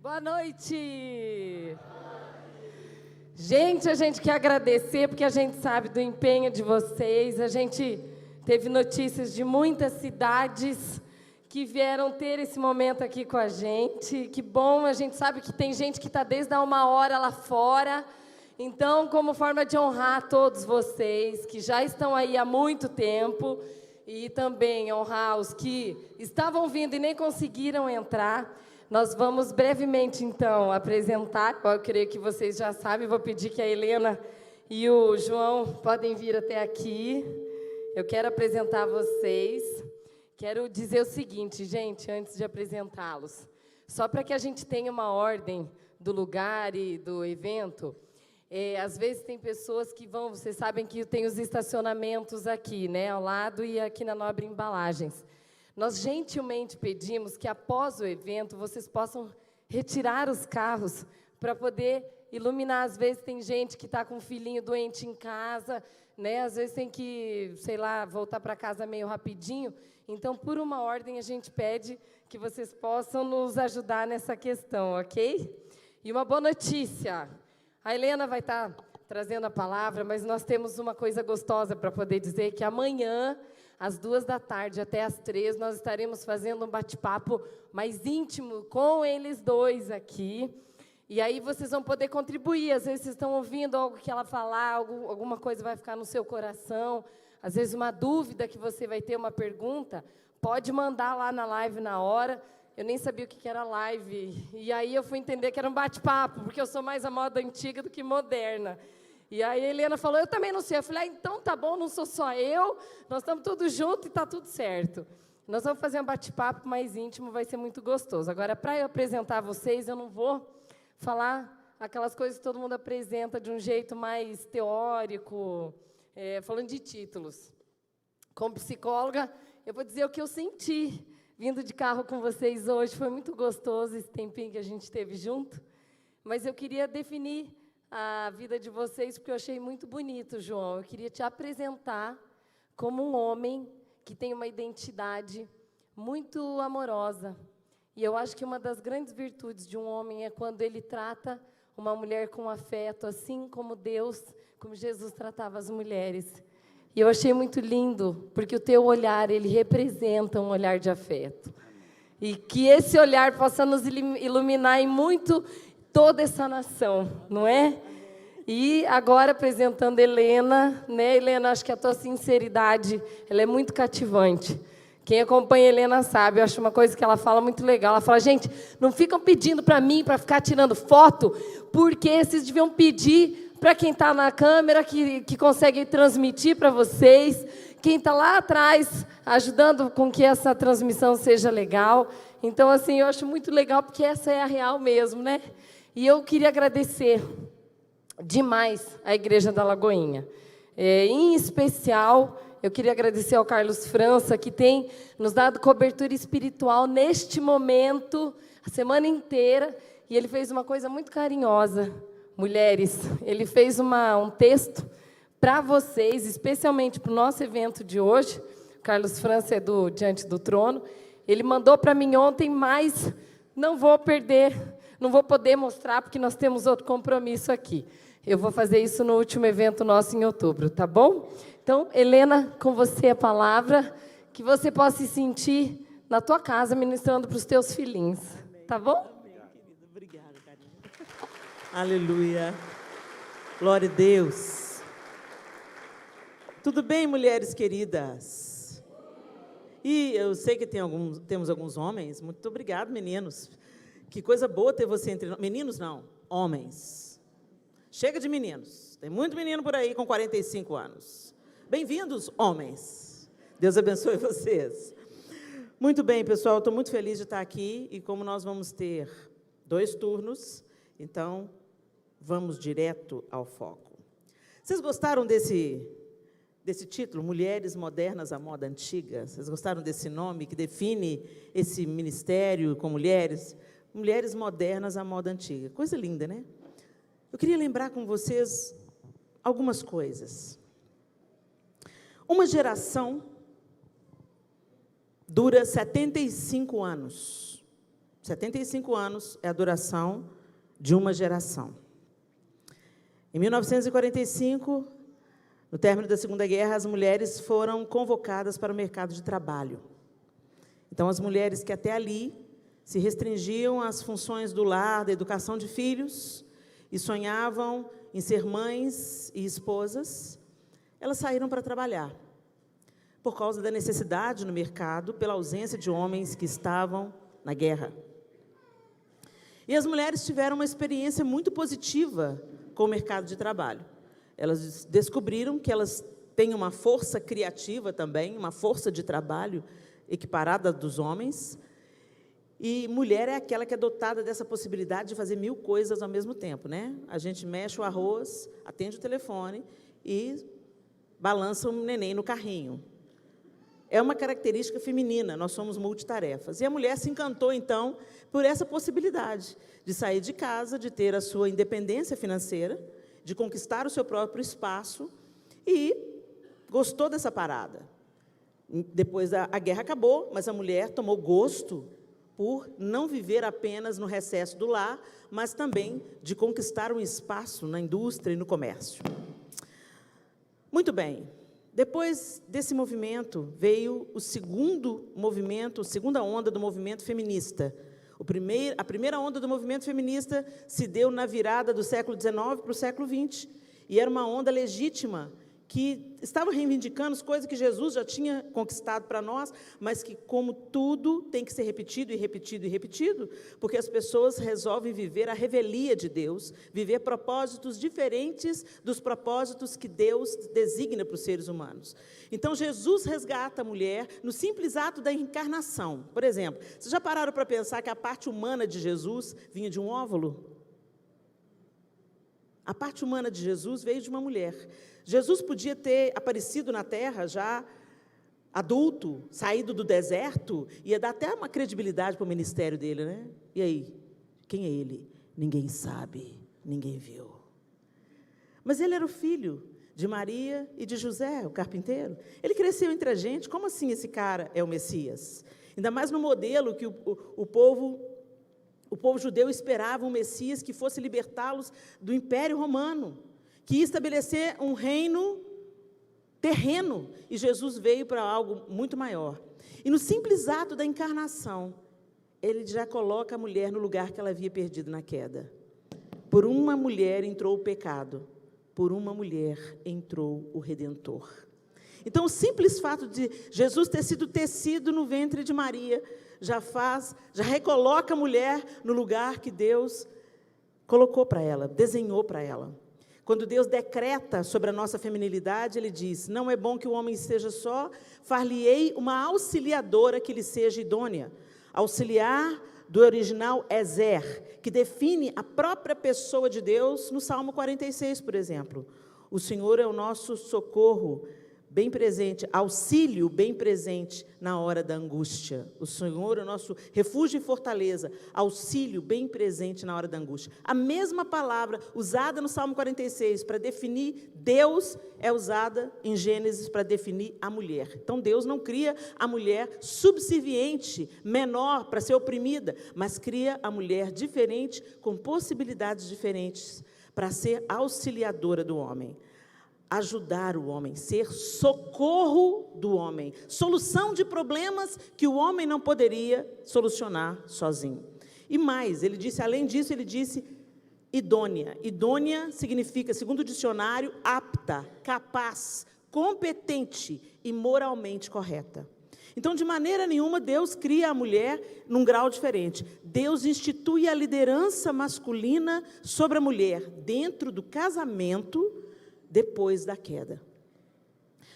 Boa noite! Gente, a gente quer agradecer, porque a gente sabe do empenho de vocês. A gente teve notícias de muitas cidades que vieram ter esse momento aqui com a gente. Que bom, a gente sabe que tem gente que está desde há 1 hora lá fora. Então, como forma de honrar todos vocês, que já estão aí há muito tempo, e também honrar os que estavam vindo e nem conseguiram entrar, nós vamos brevemente, então, apresentar. Eu creio que vocês já sabem, vou pedir que a Helena e o João podem vir até aqui. Eu quero apresentar vocês. Quero dizer o seguinte, gente, antes de apresentá-los. Só para que a gente tenha uma ordem do lugar e do evento, às vezes tem pessoas que vão, vocês sabem que tem os estacionamentos aqui, né, ao lado e aqui na Nobre Embalagens. Nós gentilmente pedimos que após o evento vocês possam retirar os carros para poder iluminar. Às vezes tem gente que está com um filhinho doente em casa, né, às vezes tem que, sei lá, voltar para casa meio rapidinho. Então, por uma ordem, a gente pede que vocês possam nos ajudar nessa questão, ok? E uma boa notícia. A Helena vai estar trazendo a palavra, mas nós temos uma coisa gostosa para poder dizer, que amanhã, às 14h até às 15h, nós estaremos fazendo um bate-papo mais íntimo com eles dois aqui. E aí vocês vão poder contribuir. Às vezes vocês estão ouvindo algo que ela falar, alguma coisa vai ficar no seu coração, às vezes uma dúvida que você vai ter, uma pergunta, pode mandar lá na live na hora. Eu nem sabia o que era live, e aí eu fui entender que era um bate-papo, porque eu sou mais a moda antiga do que moderna. E aí a Helena falou, eu também não sei. Eu falei, então tá bom, não sou só eu, nós estamos todos juntos e está tudo certo. Nós vamos fazer um bate-papo mais íntimo, vai ser muito gostoso. Agora, para eu apresentar vocês, eu não vou falar aquelas coisas que todo mundo apresenta de um jeito mais teórico, falando de títulos. Como psicóloga, eu vou dizer o que eu senti vindo de carro com vocês hoje. Foi muito gostoso esse tempinho que a gente teve junto, mas eu queria definir a vida de vocês, porque eu achei muito bonito, João. Eu queria te apresentar como um homem que tem uma identidade muito amorosa. E eu acho que uma das grandes virtudes de um homem é quando ele trata uma mulher com afeto, assim como Deus, como Jesus tratava as mulheres. E eu achei muito lindo, porque o teu olhar, ele representa um olhar de afeto. E que esse olhar possa nos iluminar em muito toda essa nação, não é? E agora apresentando Helena, né, Helena, acho que a tua sinceridade, ela é muito cativante. Quem acompanha a Helena sabe, eu acho uma coisa que ela fala muito legal. Ela fala, gente, não ficam pedindo para mim, para ficar tirando foto, porque vocês deviam pedir para quem está na câmera, que consegue transmitir para vocês, quem está lá atrás, ajudando com que essa transmissão seja legal. Então, assim, eu acho muito legal, porque essa é a real mesmo, né? E eu queria agradecer demais a Igreja da Lagoinha. Em especial, eu queria agradecer ao Carlos França, que tem nos dado cobertura espiritual neste momento, a semana inteira, e ele fez uma coisa muito carinhosa. Mulheres, ele fez um texto para vocês, especialmente para o nosso evento de hoje. O Carlos França é do Diante do Trono. Ele mandou para mim ontem, mas não vou poder mostrar, porque nós temos outro compromisso aqui. Eu vou fazer isso no último evento nosso em outubro, tá bom? Então, Helena, com você a palavra, que você possa se sentir na tua casa, ministrando para os teus filhinhos, tá bom? Amém, querida. Obrigada, carinho. Aleluia. Glória a Deus. Tudo bem, mulheres queridas? E eu sei que temos alguns homens. Muito obrigado, meninos. Que coisa boa ter você entre nós. Meninos, não. Homens. Chega de meninos. Tem muito menino por aí com 45 anos. Bem-vindos, homens. Deus abençoe vocês. Muito bem, pessoal. Estou muito feliz de estar aqui. E como nós vamos ter 2 turnos, então, vamos direto ao foco. Vocês gostaram desse título, Mulheres Modernas à Moda Antiga? Vocês gostaram desse nome que define esse ministério com mulheres? Mulheres Modernas à Moda Antiga. Coisa linda, né? Eu queria lembrar com vocês algumas coisas. Uma geração dura 75 anos. 75 anos é a duração de uma geração. Em 1945, no término da Segunda Guerra, as mulheres foram convocadas para o mercado de trabalho. Então, as mulheres que até ali se restringiam às funções do lar, da educação de filhos, e sonhavam em ser mães e esposas, elas saíram para trabalhar, por causa da necessidade no mercado, pela ausência de homens que estavam na guerra. E as mulheres tiveram uma experiência muito positiva com o mercado de trabalho. Elas descobriram que elas têm uma força criativa também, uma força de trabalho equiparada dos homens, e mulher é aquela que é dotada dessa possibilidade de fazer 1000 coisas ao mesmo tempo, né? A gente mexe o arroz, atende o telefone e balança o neném no carrinho. É uma característica feminina, nós somos multitarefas. E a mulher se encantou, então, por essa possibilidade de sair de casa, de ter a sua independência financeira, de conquistar o seu próprio espaço, e gostou dessa parada. Depois a guerra acabou, mas a mulher tomou gosto por não viver apenas no recesso do lar, mas também de conquistar um espaço na indústria e no comércio. Muito bem. Depois desse movimento, veio o segundo movimento, a segunda onda do movimento feminista. A primeira onda do movimento feminista se deu na virada do século XIX para o século XX, e era uma onda legítima, que estava reivindicando as coisas que Jesus já tinha conquistado para nós, mas que, como tudo, tem que ser repetido e repetido e repetido, porque as pessoas resolvem viver a revelia de Deus, viver propósitos diferentes dos propósitos que Deus designa para os seres humanos. Então, Jesus resgata a mulher no simples ato da encarnação. Por exemplo, vocês já pararam para pensar que a parte humana de Jesus vinha de um óvulo? A parte humana de Jesus veio de uma mulher. Jesus podia ter aparecido na terra já adulto, saído do deserto, ia dar até uma credibilidade para o ministério dele, né? E aí, quem é ele? Ninguém sabe, ninguém viu. Mas ele era o filho de Maria e de José, o carpinteiro. Ele cresceu entre a gente. Como assim esse cara é o Messias? Ainda mais no modelo que o povo judeu esperava um Messias que fosse libertá-los do Império Romano, que ia estabelecer um reino terreno, e Jesus veio para algo muito maior. E no simples ato da encarnação, ele já coloca a mulher no lugar que ela havia perdido na queda. Por uma mulher entrou o pecado, por uma mulher entrou o Redentor. Então, o simples fato de Jesus ter sido tecido no ventre de Maria, já recoloca a mulher no lugar que Deus colocou para ela, desenhou para ela. Quando Deus decreta sobre a nossa feminilidade, Ele diz: não é bom que o homem esteja só, far-lhe-ei uma auxiliadora que lhe seja idônea. Auxiliar, do original, Ezer, que define a própria pessoa de Deus no Salmo 46, por exemplo. O Senhor é o nosso socorro, bem presente, auxílio bem presente na hora da angústia. O Senhor é o nosso refúgio e fortaleza, auxílio bem presente na hora da angústia. A mesma palavra usada no Salmo 46 para definir Deus é usada em Gênesis para definir a mulher. Então Deus não cria a mulher subserviente, menor, para ser oprimida, mas cria a mulher diferente, com possibilidades diferentes, para ser auxiliadora do homem. Ajudar o homem, ser socorro do homem, solução de problemas que o homem não poderia solucionar sozinho. E mais, ele disse, além disso, ele disse idônea. Idônea significa, segundo o dicionário, apta, capaz, competente e moralmente correta. Então, de maneira nenhuma, Deus cria a mulher num grau diferente. Deus institui a liderança masculina sobre a mulher dentro do casamento, depois da queda.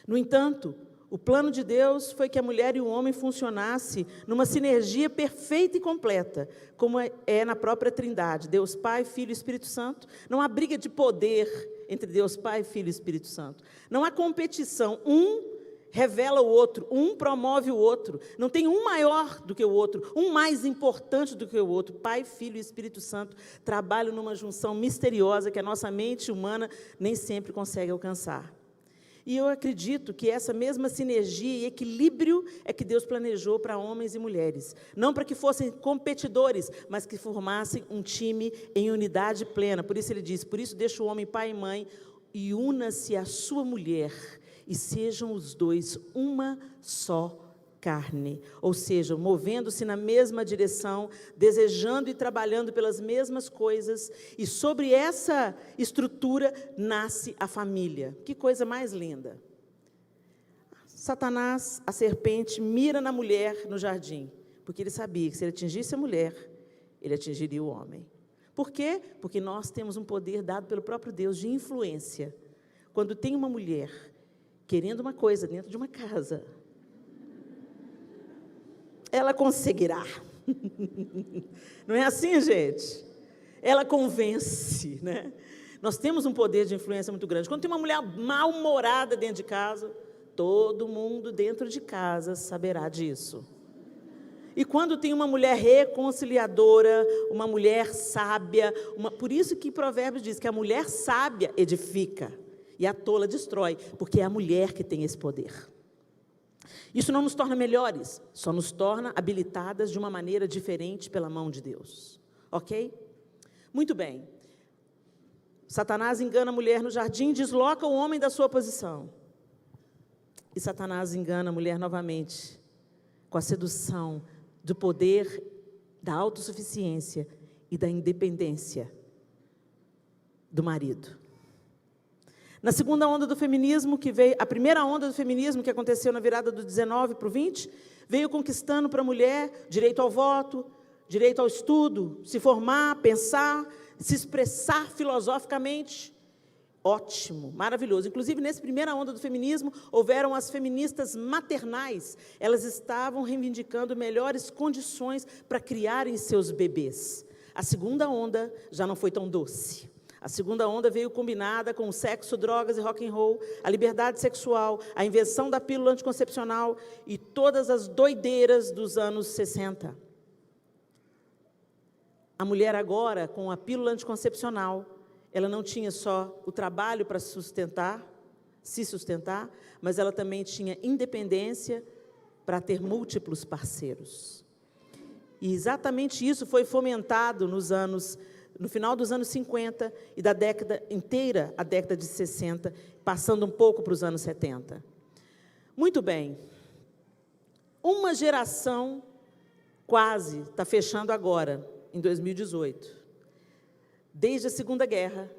No entanto, o plano de Deus foi que a mulher e o homem funcionassem numa sinergia perfeita e completa, como é na própria Trindade, Deus Pai, Filho e Espírito Santo. Não há briga de poder entre Deus Pai, Filho e Espírito Santo. Não há competição. Um revela o outro, um promove o outro. Não tem um maior do que o outro, um mais importante do que o outro. Pai, Filho e Espírito Santo trabalham numa junção misteriosa que a nossa mente humana nem sempre consegue alcançar. E eu acredito que essa mesma sinergia e equilíbrio é que Deus planejou para homens e mulheres. Não para que fossem competidores, mas que formassem um time em unidade plena. Por isso ele diz, por isso deixa o homem pai e mãe e una-se à sua mulher e sejam os dois uma só carne. Ou seja, movendo-se na mesma direção, desejando e trabalhando pelas mesmas coisas. E sobre essa estrutura nasce a família. Que coisa mais linda. Satanás, a serpente, mira na mulher no jardim, porque ele sabia que se ele atingisse a mulher, ele atingiria o homem. Por quê? Porque nós temos um poder dado pelo próprio Deus de influência. Quando tem uma mulher querendo uma coisa dentro de uma casa, ela conseguirá. Não é assim, gente? Ela convence, né? Nós temos um poder de influência muito grande. Quando tem uma mulher mal-humorada dentro de casa, todo mundo dentro de casa saberá disso. E quando tem uma mulher reconciliadora, uma mulher sábia, por isso que Provérbios diz que a mulher sábia edifica e a tola destrói, porque é a mulher que tem esse poder. Isso não nos torna melhores, só nos torna habilitadas de uma maneira diferente pela mão de Deus. Ok? Muito bem. Satanás engana a mulher no jardim, desloca o homem da sua posição. E Satanás engana a mulher novamente, com a sedução do poder, da autossuficiência e da independência do marido. Na segunda onda do feminismo, que veio, a primeira onda do feminismo, que aconteceu na virada do 19 para o 20, veio conquistando para a mulher direito ao voto, direito ao estudo, se formar, pensar, se expressar filosoficamente. Ótimo, maravilhoso. Inclusive, nessa primeira onda do feminismo, houveram as feministas maternais. Elas estavam reivindicando melhores condições para criarem seus bebês. A segunda onda já não foi tão doce. A segunda onda veio combinada com o sexo, drogas e rock and roll, a liberdade sexual, a invenção da pílula anticoncepcional e todas as doideiras dos anos 60. A mulher agora, com a pílula anticoncepcional, ela não tinha só o trabalho para se sustentar, mas ela também tinha independência para ter múltiplos parceiros. E exatamente isso foi fomentado no final dos anos 50 e da década inteira, a década de 60, passando um pouco para os anos 70. Muito bem. Uma geração quase está fechando agora, em 2018. Desde a Segunda Guerra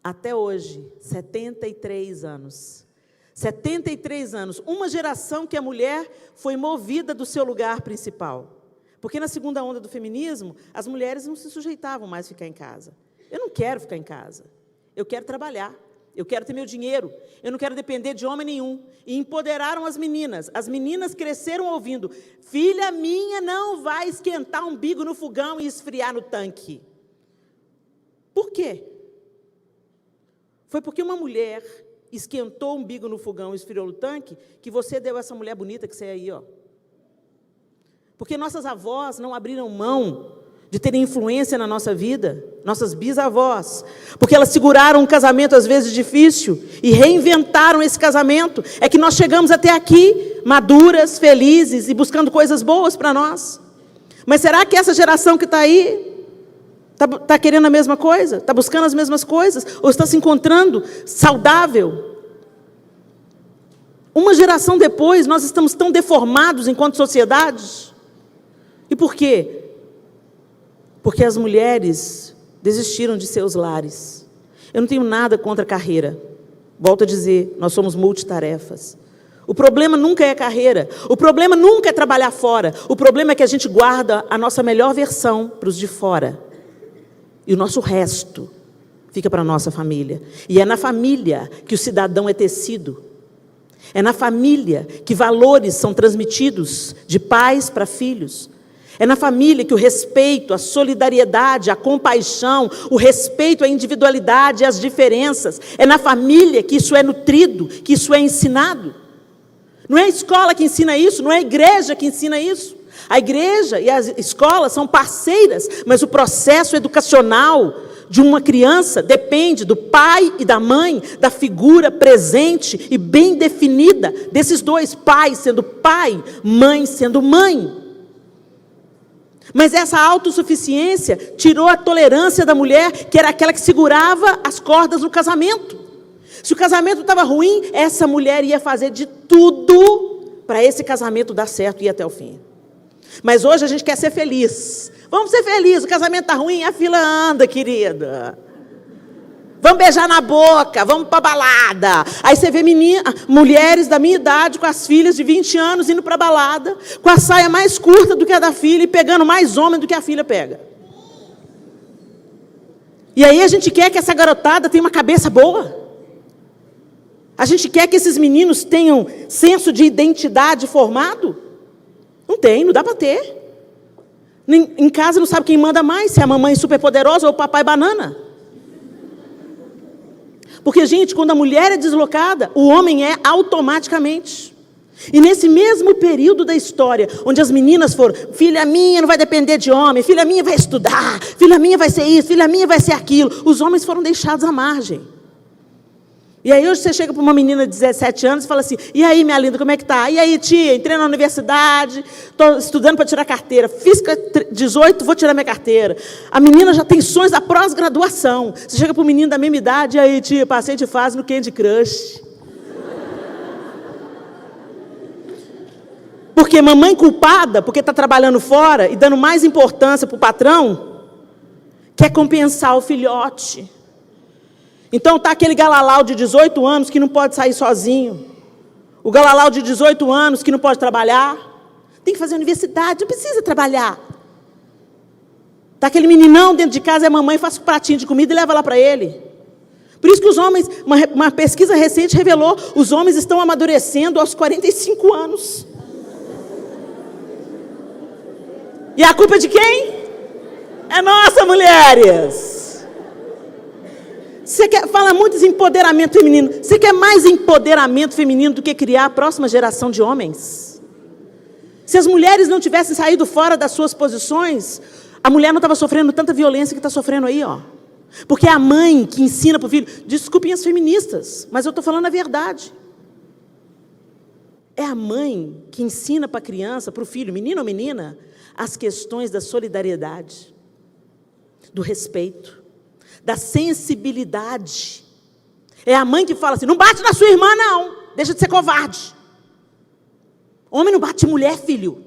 até hoje, 73 anos. 73 anos. Uma geração que a mulher foi movida do seu lugar principal. Porque na segunda onda do feminismo, as mulheres não se sujeitavam mais a ficar em casa. Eu não quero ficar em casa. Eu quero trabalhar. Eu quero ter meu dinheiro. Eu não quero depender de homem nenhum. E empoderaram as meninas. As meninas cresceram ouvindo: filha minha não vai esquentar um umbigo no fogão e esfriar no tanque. Por quê? Foi porque uma mulher esquentou o umbigo no fogão e esfriou no tanque que você deu essa mulher bonita que você é aí, ó. Porque nossas avós não abriram mão de terem influência na nossa vida, nossas bisavós, porque elas seguraram um casamento às vezes difícil e reinventaram esse casamento. É que nós chegamos até aqui, maduras, felizes e buscando coisas boas para nós. Mas será que essa geração que está aí está querendo a mesma coisa? Está buscando as mesmas coisas? Ou está se encontrando saudável? Uma geração depois, nós estamos tão deformados enquanto sociedade. E por quê? Porque as mulheres desistiram de seus lares. Eu não tenho nada contra a carreira. Volto a dizer, nós somos multitarefas. O problema nunca é a carreira. O problema nunca é trabalhar fora. O problema é que a gente guarda a nossa melhor versão para os de fora. E o nosso resto fica para a nossa família. E é na família que o cidadão é tecido. É na família que valores são transmitidos de pais para filhos. É na família que o respeito, a solidariedade, a compaixão, o respeito à individualidade e às diferenças. É na família que isso é nutrido, que isso é ensinado. Não é a escola que ensina isso, não é a igreja que ensina isso. A igreja e as escolas são parceiras, mas o processo educacional de uma criança depende do pai e da mãe, da figura presente e bem definida desses dois, pais sendo pai, mãe sendo mãe. Mas essa autossuficiência tirou a tolerância da mulher, que era aquela que segurava as cordas no casamento. Se o casamento estava ruim, essa mulher ia fazer de tudo para esse casamento dar certo e ir até o fim. Mas hoje a gente quer ser feliz. Vamos ser felizes, o casamento está ruim, a fila anda, querida. Vamos beijar na boca, vamos para balada. Aí você vê mulheres da minha idade com as filhas de 20 anos indo para balada, com a saia mais curta do que a da filha e pegando mais homem do que a filha pega. E aí a gente quer que essa garotada tenha uma cabeça boa. A gente quer que esses meninos tenham senso de identidade formado. Não tem, não dá para ter. Em casa não sabe quem manda mais, se é a mamãe superpoderosa ou o papai banana. Porque, gente, quando a mulher é deslocada, o homem é automaticamente. E nesse mesmo período da história, onde as meninas foram, filha minha não vai depender de homem, filha minha vai estudar, filha minha vai ser isso, filha minha vai ser aquilo, os homens foram deixados à margem. E aí hoje você chega para uma menina de 17 anos e fala assim, e aí minha linda, como é que tá? E aí tia, entrei na universidade, estou estudando para tirar carteira, fiz 18, vou tirar minha carteira. A menina já tem sonhos da pós-graduação. Você chega para um menino da mesma idade, e aí tia, passei de fase no Candy Crush. Porque mamãe culpada, porque está trabalhando fora e dando mais importância para o patrão, quer compensar o filhote. Então está aquele galalau de 18 anos que não pode sair sozinho. O galalau de 18 anos que não pode trabalhar. Tem que fazer universidade, não precisa trabalhar. Está aquele meninão dentro de casa e a mamãe faz um pratinho de comida e leva lá para ele. Por isso que os homens, uma pesquisa recente revelou, os homens estão amadurecendo aos 45 anos. E a culpa é de quem? É nossa, mulheres. Você fala muito de empoderamento feminino. Você quer mais empoderamento feminino do que criar a próxima geração de homens? Se as mulheres não tivessem saído fora das suas posições, a mulher não estava sofrendo tanta violência que está sofrendo aí, ó. Porque é a mãe que ensina para o filho. Desculpem as feministas, mas eu estou falando a verdade. É a mãe que ensina para a criança, para o filho, menino ou menina, as questões da solidariedade, do respeito, da sensibilidade. É a mãe que fala assim, não bate na sua irmã não, deixa de ser covarde. Homem não bate mulher, filho.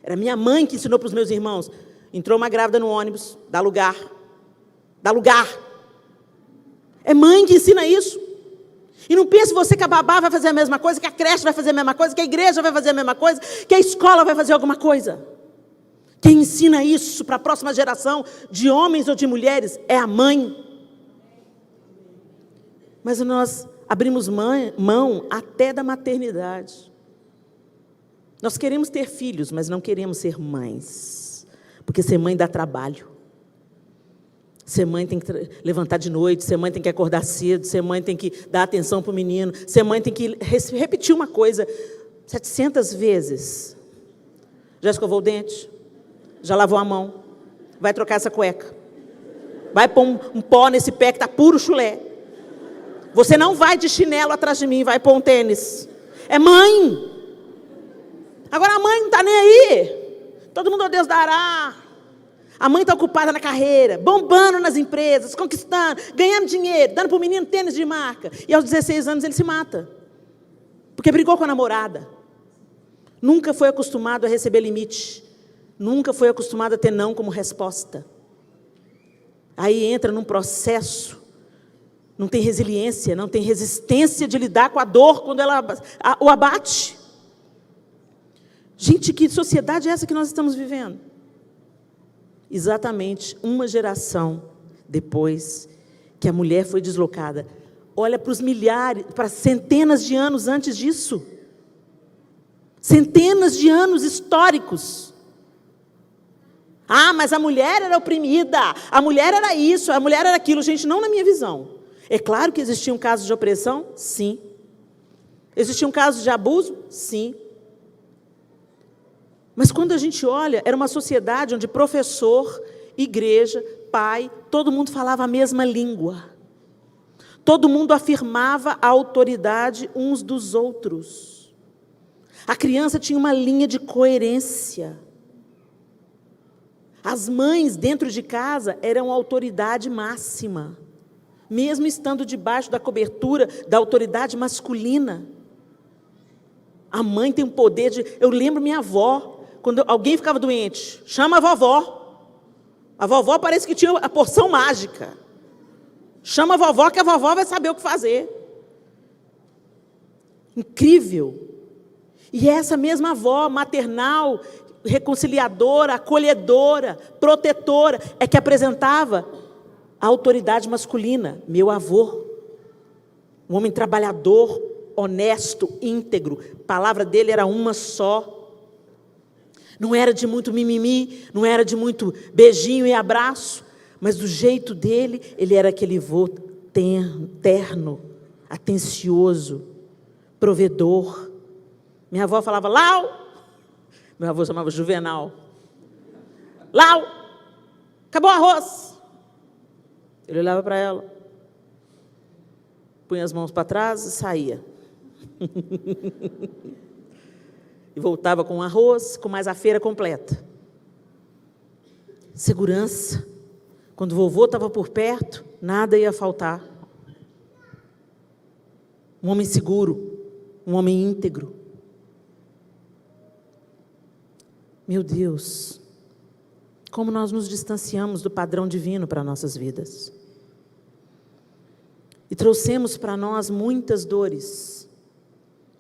Era minha mãe que ensinou para os meus irmãos. Entrou uma grávida no ônibus, dá lugar. Dá lugar. É mãe que ensina isso. E não pense você que a babá vai fazer a mesma coisa, que a creche vai fazer a mesma coisa, que a igreja vai fazer a mesma coisa, que a escola vai fazer alguma coisa. Quem ensina isso para a próxima geração, de homens ou de mulheres, é a mãe. Mas nós abrimos mão até da maternidade. Nós queremos ter filhos, mas não queremos ser mães. Porque ser mãe dá trabalho. Ser mãe tem que levantar de noite, ser mãe tem que acordar cedo, ser mãe tem que dar atenção para o menino, ser mãe tem que repetir uma coisa 700 vezes. Já escovou o dente? Já lavou a mão? Vai trocar essa cueca? Vai pôr um pó nesse pé que está puro chulé? Você não vai de chinelo atrás de mim, vai pôr um tênis. É mãe. Agora a mãe não está nem aí. Todo mundo, oh, Deus dará. A mãe está ocupada na carreira, bombando nas empresas, conquistando, ganhando dinheiro, dando para o menino tênis de marca. E aos 16 anos ele se mata. Porque brigou com a namorada. Nunca foi acostumado a receber limite. Nunca foi acostumado a ter não como resposta. Aí entra num processo, não tem resiliência, não tem resistência de lidar com a dor quando ela o abate. Gente, que sociedade é essa que nós estamos vivendo? Exatamente uma geração depois que a mulher foi deslocada. Olha para os milhares, para centenas de anos antes disso. Centenas de anos históricos. Ah, mas a mulher era oprimida, a mulher era isso, a mulher era aquilo. Gente, não na minha visão. É claro que existiam casos de opressão? Sim. Existiam casos de abuso? Sim. Mas quando a gente olha, era uma sociedade onde professor, igreja, pai, todo mundo falava a mesma língua. Todo mundo afirmava a autoridade uns dos outros. A criança tinha uma linha de coerência. As mães dentro de casa eram a autoridade máxima, mesmo estando debaixo da cobertura da autoridade masculina. A mãe tem um poder de... Eu lembro minha avó, quando alguém ficava doente, chama a vovó. A vovó parece que tinha a porção mágica. Chama a vovó que a vovó vai saber o que fazer. Incrível. E essa mesma avó maternal, reconciliadora, acolhedora, protetora, é que apresentava a autoridade masculina. Meu avô, um homem trabalhador, honesto, íntegro. A palavra dele era uma só. Não era de muito mimimi, não era de muito beijinho e abraço, mas do jeito dele, ele era aquele vô terno, atencioso, provedor. Minha avó falava, Lau! Meu avô chamava Juvenal. Lau! Acabou o arroz! Ele olhava para ela, punha as mãos para trás e saía. E voltava com arroz, com mais a feira completa. Segurança. Quando o vovô estava por perto, nada ia faltar. Um homem seguro, um homem íntegro. Meu Deus, como nós nos distanciamos do padrão divino para nossas vidas. E trouxemos para nós muitas dores,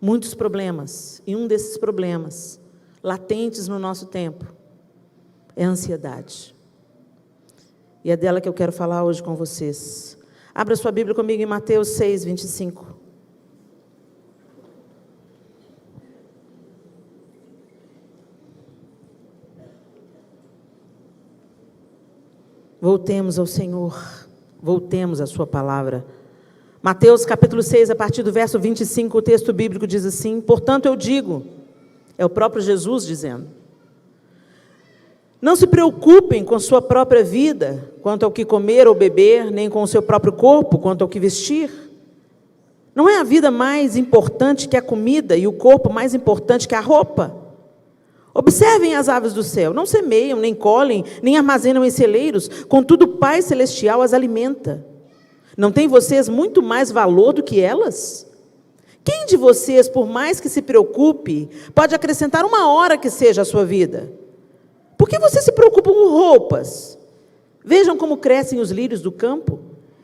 muitos problemas, e um desses problemas, latentes no nosso tempo, é a ansiedade. E é dela que eu quero falar hoje com vocês. Abra sua Bíblia comigo em Mateus 6, 25. Voltemos ao Senhor, voltemos à sua palavra. Mateus capítulo 6, a partir do verso 25, o texto bíblico diz assim: portanto eu digo, é o próprio Jesus dizendo, não se preocupem com sua própria vida, quanto ao que comer ou beber, nem com o seu próprio corpo, quanto ao que vestir. Não é a vida mais importante que a comida e o corpo mais importante que a roupa? Observem as aves do céu, não semeiam, nem colhem, nem armazenam em celeiros, contudo o Pai Celestial as alimenta. Não têm vocês muito mais valor do que elas? Quem de vocês, por mais que se preocupe, pode acrescentar uma hora que seja a sua vida? Por que vocês se preocupam com roupas? Vejam como crescem os lírios do campo.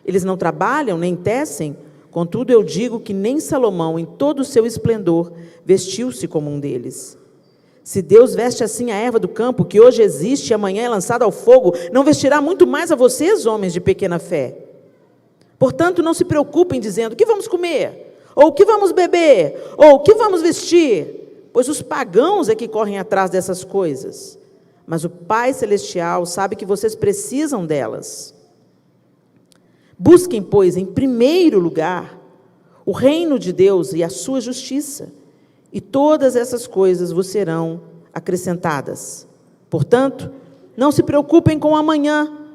Eles não trabalham, nem tecem. Contudo, eu digo que nem Salomão, em todo o seu esplendor, vestiu-se como um deles. Se Deus veste assim a erva do campo, que hoje existe e amanhã é lançada ao fogo, não vestirá muito mais a vocês, homens de pequena fé? Portanto, não se preocupem dizendo, o que vamos comer? Ou o que vamos beber? Ou o que vamos vestir? Pois os pagãos é que correm atrás dessas coisas. Mas o Pai Celestial sabe que vocês precisam delas. Busquem, pois, em primeiro lugar, o reino de Deus e a sua justiça, e todas essas coisas vos serão acrescentadas. Portanto, não se preocupem com o amanhã,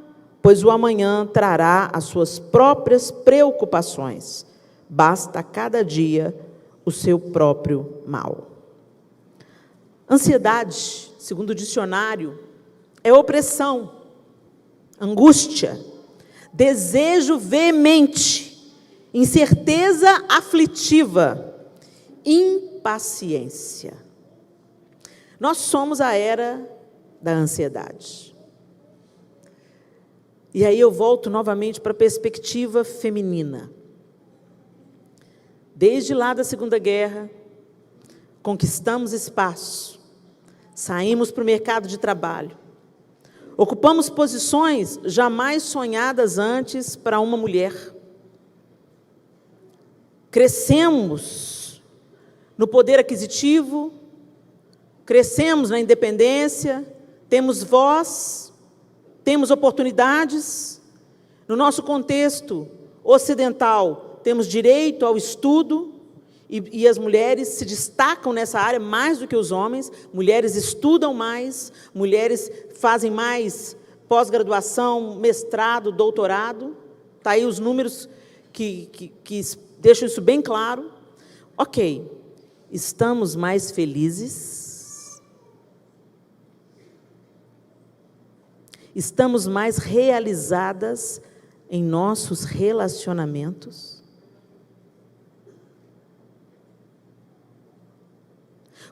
pois o amanhã trará as suas próprias preocupações. Basta a cada dia o seu próprio mal. Ansiedade, segundo o dicionário, é opressão, angústia, desejo veemente, incerteza aflitiva, impaciência. Nós somos a era da ansiedade. E aí eu volto novamente para a perspectiva feminina. Desde lá da Segunda Guerra, conquistamos espaço, saímos para o mercado de trabalho, ocupamos posições jamais sonhadas antes para uma mulher. Crescemos no poder aquisitivo, crescemos na independência, temos voz, temos oportunidades. No nosso contexto ocidental, temos direito ao estudo E as mulheres se destacam nessa área mais do que os homens. Mulheres estudam mais, mulheres fazem mais pós-graduação, mestrado, doutorado. Está aí os números que deixam isso bem claro. Ok, estamos mais felizes? Estamos mais realizadas em nossos relacionamentos?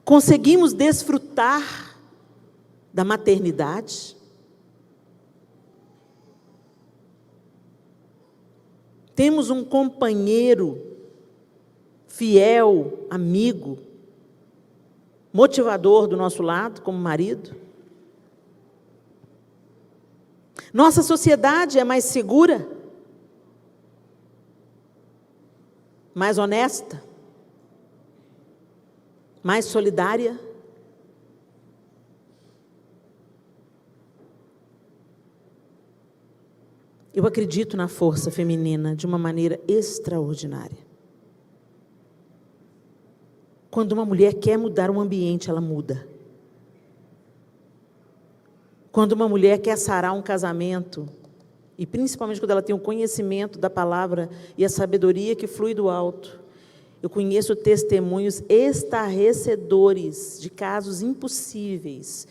Conseguimos desfrutar da maternidade? Temos um companheiro fiel, amigo, motivador do nosso lado, como marido? Nossa sociedade é mais segura? Mais honesta? Mais solidária? Eu acredito na força feminina de uma maneira extraordinária. Quando uma mulher quer mudar um ambiente, ela muda. Quando uma mulher quer sarar um casamento, e principalmente quando ela tem o conhecimento da palavra e a sabedoria que flui do alto, eu conheço testemunhos estarrecedores de casos impossíveis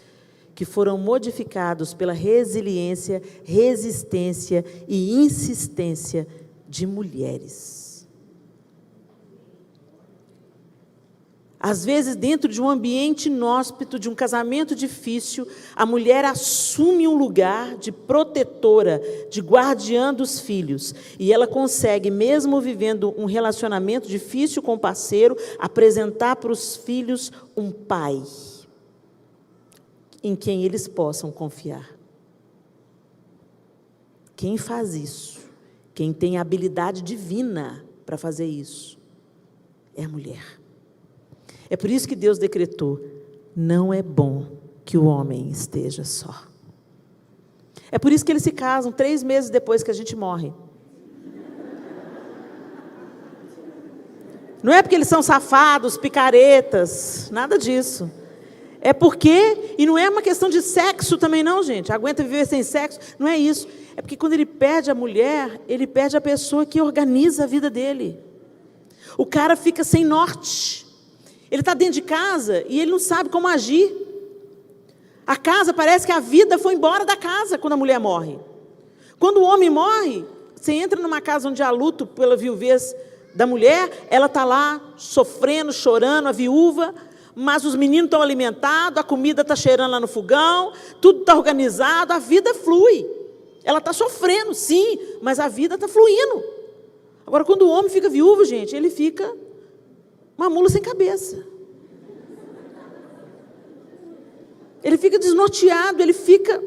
que foram modificados pela resiliência, resistência e insistência de mulheres. Às vezes, dentro de um ambiente inóspito, de um casamento difícil, a mulher assume um lugar de protetora, de guardiã dos filhos. E ela consegue, mesmo vivendo um relacionamento difícil com o parceiro, apresentar para os filhos um pai em quem eles possam confiar. Quem faz isso, quem tem a habilidade divina para fazer isso, é a mulher. É por isso que Deus decretou: não é bom que o homem esteja só. É por isso que eles se casam 3 meses depois que a gente morre. Não é porque eles são safados, picaretas, nada disso. É porque, e não é uma questão de sexo também não, gente, aguenta viver sem sexo, não é isso. É porque quando ele perde a mulher, ele perde a pessoa que organiza a vida dele. O cara fica sem norte. Ele está dentro de casa e ele não sabe como agir. A casa, parece que a vida foi embora da casa quando a mulher morre. Quando o homem morre, você entra numa casa onde há luto pela viuvez da mulher, ela está lá sofrendo, chorando, a viúva, mas os meninos estão alimentados, a comida está cheirando lá no fogão, tudo está organizado, a vida flui. Ela está sofrendo, sim, mas a vida está fluindo. Agora, quando o homem fica viúvo, gente, ele fica uma mula sem cabeça. Ele fica desnorteado, ele fica...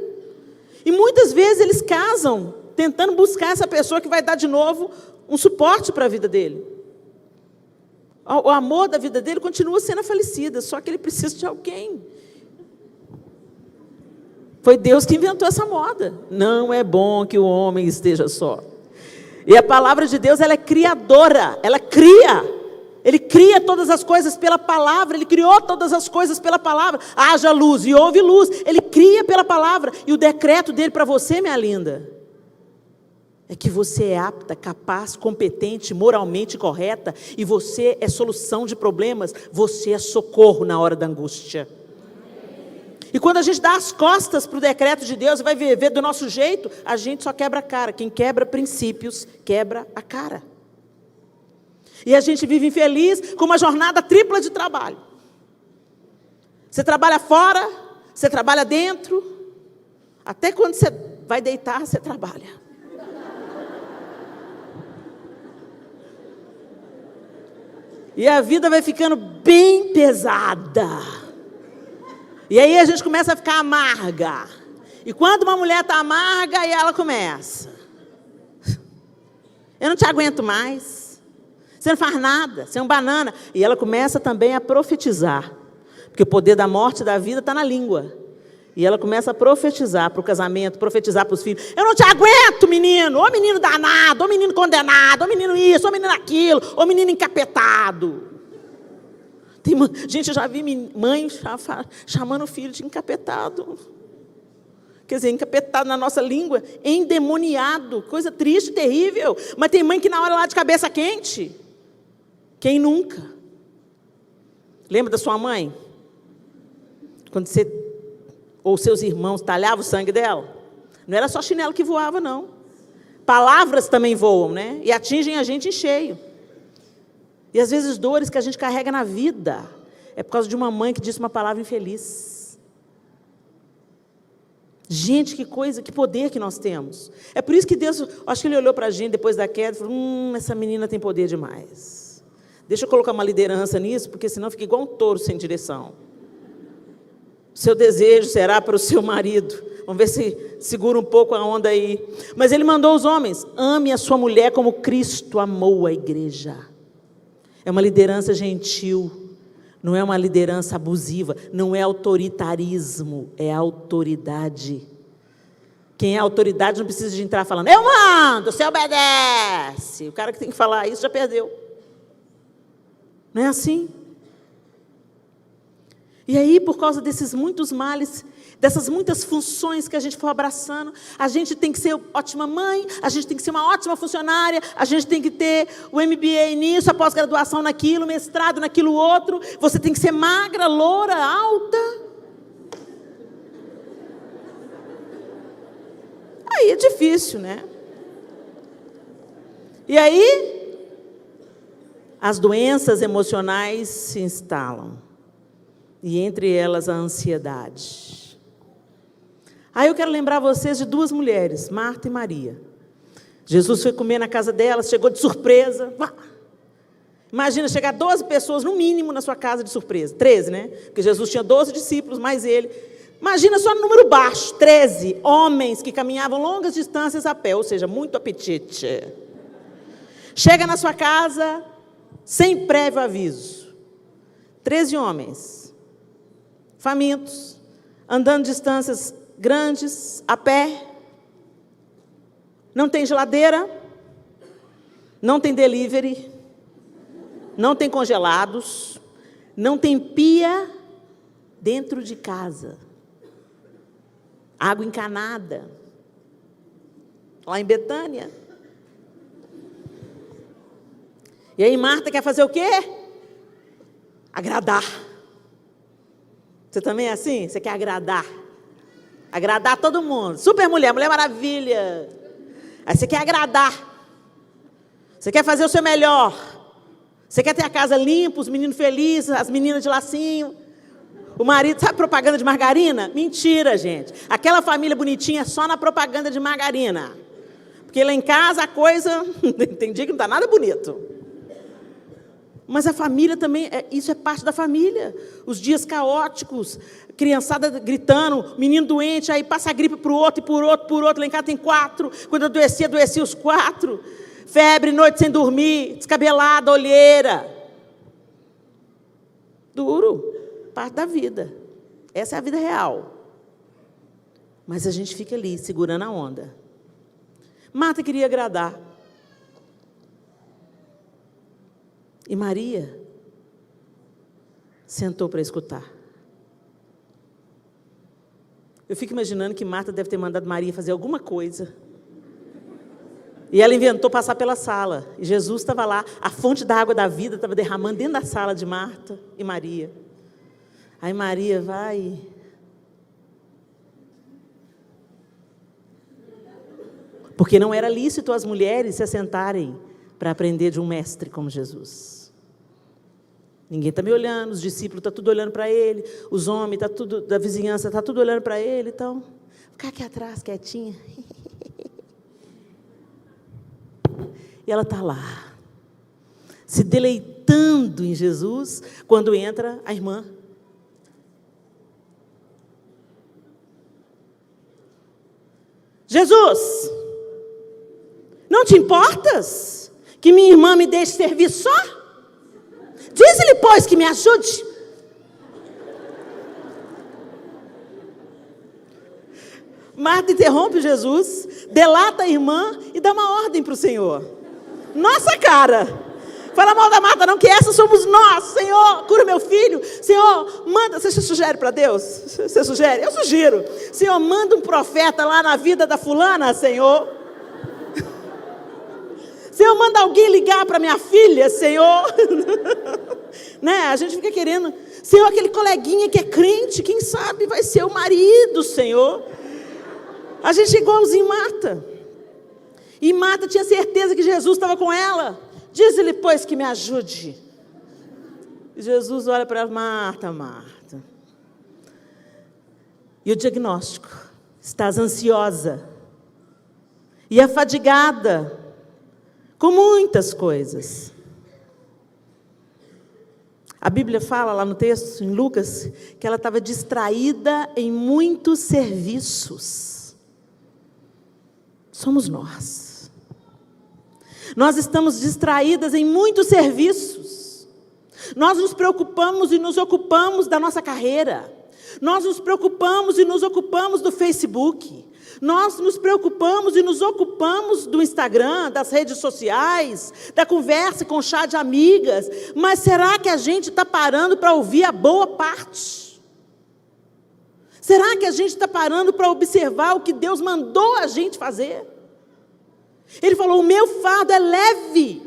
E muitas vezes eles casam, tentando buscar essa pessoa que vai dar de novo um suporte para a vida dele. O amor da vida dele continua sendo a falecida, só que ele precisa de alguém. Foi Deus que inventou essa moda. Não é bom que o homem esteja só. E a palavra de Deus, ela é criadora, ela cria. Ele cria todas as coisas pela palavra, ele criou todas as coisas pela palavra. Haja luz e houve luz. Ele cria pela palavra. E o decreto dele para você, minha linda, é que você é apta, capaz, competente, moralmente correta, e você é solução de problemas, você é socorro na hora da angústia. E quando a gente dá as costas para o decreto de Deus, vai viver do nosso jeito, a gente só quebra a cara. Quem quebra princípios, quebra a cara. E a gente vive infeliz com uma jornada tripla de trabalho. Você trabalha fora, você trabalha dentro, até quando você vai deitar, você trabalha. E a vida vai ficando bem pesada. E aí a gente começa a ficar amarga. E quando uma mulher está amarga, aí ela começa: eu não te aguento mais. Você não faz nada, você é um banana. E ela começa também a profetizar. Porque o poder da morte e da vida está na língua. E ela começa a profetizar para o casamento, profetizar para os filhos. Eu não te aguento, menino. Ô menino danado, ô menino condenado, ô menino isso, ô menino aquilo, ô menino encapetado. Gente, eu já vi mãe chamando o filho de encapetado. Quer dizer, encapetado na nossa língua, endemoniado, coisa triste, terrível. Mas tem mãe que na hora lá de cabeça quente. Quem nunca? Lembra da sua mãe? Quando você ou seus irmãos talhavam o sangue dela? Não era só chinelo que voava, não. Palavras também voam, né? E atingem a gente em cheio. E às vezes dores que a gente carrega na vida é por causa de uma mãe que disse uma palavra infeliz. Gente, que coisa, que poder que nós temos. É por isso que Deus, acho que Ele olhou para a gente depois da queda e falou, essa menina tem poder demais. Deixa eu colocar uma liderança nisso, porque senão fica igual um touro sem direção. Seu desejo será para o seu marido. Vamos ver se segura um pouco a onda aí. Mas Ele mandou os homens, ame a sua mulher como Cristo amou a igreja. É uma liderança gentil. Não é uma liderança abusiva, não é autoritarismo, é autoridade. Quem é autoridade não precisa de entrar falando, eu mando, você obedece. O cara que tem que falar isso já perdeu. Não é assim? E aí, por causa desses muitos males, dessas muitas funções que a gente for abraçando, a gente tem que ser ótima mãe, a gente tem que ser uma ótima funcionária, a gente tem que ter o MBA nisso, a pós-graduação naquilo, mestrado naquilo outro, você tem que ser magra, loura, alta. Aí é difícil, né? E aí, as doenças emocionais se instalam. E entre elas a ansiedade. Aí eu quero lembrar vocês de duas mulheres, Marta e Maria. Jesus foi comer na casa delas, chegou de surpresa. Imagina chegar 12 pessoas, no mínimo, na sua casa de surpresa. 13, né? Porque Jesus tinha 12 discípulos, mais ele. Imagina só no número baixo, 13 homens que caminhavam longas distâncias a pé, ou seja, muito apetite. Chega na sua casa, sem prévio aviso. 13 homens. Famintos, andando distâncias grandes, a pé, não tem geladeira, não tem delivery, não tem congelados, não tem pia dentro de casa, água encanada, lá em Betânia. E aí Marta quer fazer o quê? Agradar. Você também é assim? Você quer agradar? Agradar todo mundo. Super mulher, Mulher Maravilha. Aí você quer agradar. Você quer fazer o seu melhor. Você quer ter a casa limpa, os meninos felizes, as meninas de lacinho. O marido, sabe propaganda de margarina? Mentira, gente. Aquela família bonitinha é só na propaganda de margarina. Porque lá em casa a coisa, tem dia que não está nada bonito. Mas a família também, isso é parte da família. Os dias caóticos, criançada gritando, menino doente, aí passa a gripe para o outro, e por outro. Lá em casa tem 4. Quando adoecia os 4. Febre, noite sem dormir, descabelada, olheira. Duro, parte da vida. Essa é a vida real. Mas a gente fica ali, segurando a onda. Marta queria agradar. E Maria sentou para escutar. Eu fico imaginando que Marta deve ter mandado Maria fazer alguma coisa. E ela inventou passar pela sala. E Jesus estava lá, a fonte da água da vida estava derramando dentro da sala de Marta e Maria. Aí Maria vai. Porque não era lícito as mulheres se assentarem para aprender de um mestre como Jesus. Ninguém está me olhando, os discípulos estão tudo olhando para ele, os homens, tá tudo, da vizinhança, está tudo olhando para ele, então, ficar aqui atrás, quietinha. E ela está lá, se deleitando em Jesus, quando entra a irmã. Jesus, não te importas que minha irmã me deixe servir só? Diz-lhe, pois, que me ajude. Marta interrompe Jesus, delata a irmã e dá uma ordem para o Senhor. Nossa cara! Fala mal da Marta não, que essa somos nós. Senhor, cura meu filho. Senhor, manda. Você sugere para Deus? Você sugere? Eu sugiro. Senhor, manda um profeta lá na vida da fulana, Senhor. Senhor, manda alguém ligar para minha filha, Senhor. Né? A gente fica querendo. Senhor, aquele coleguinha que é crente, quem sabe vai ser o marido, Senhor. A gente é igualzinho Marta. E Marta tinha certeza que Jesus estava com ela. Diz-lhe, pois, que me ajude. E Jesus olha para ela, Marta, Marta. E o diagnóstico? Estás ansiosa e afadigada com muitas coisas. A Bíblia fala lá no texto, em Lucas, que ela estava distraída em muitos serviços. Somos nós. Nós estamos distraídas em muitos serviços. Nós nos preocupamos e nos ocupamos da nossa carreira. Nós nos preocupamos e nos ocupamos do Facebook. Nós nos preocupamos e nos ocupamos do Instagram, das redes sociais, da conversa com o chá de amigas. Mas será que a gente está parando para ouvir a boa parte? Será que a gente está parando para observar o que Deus mandou a gente fazer? Ele falou, o meu fardo é leve,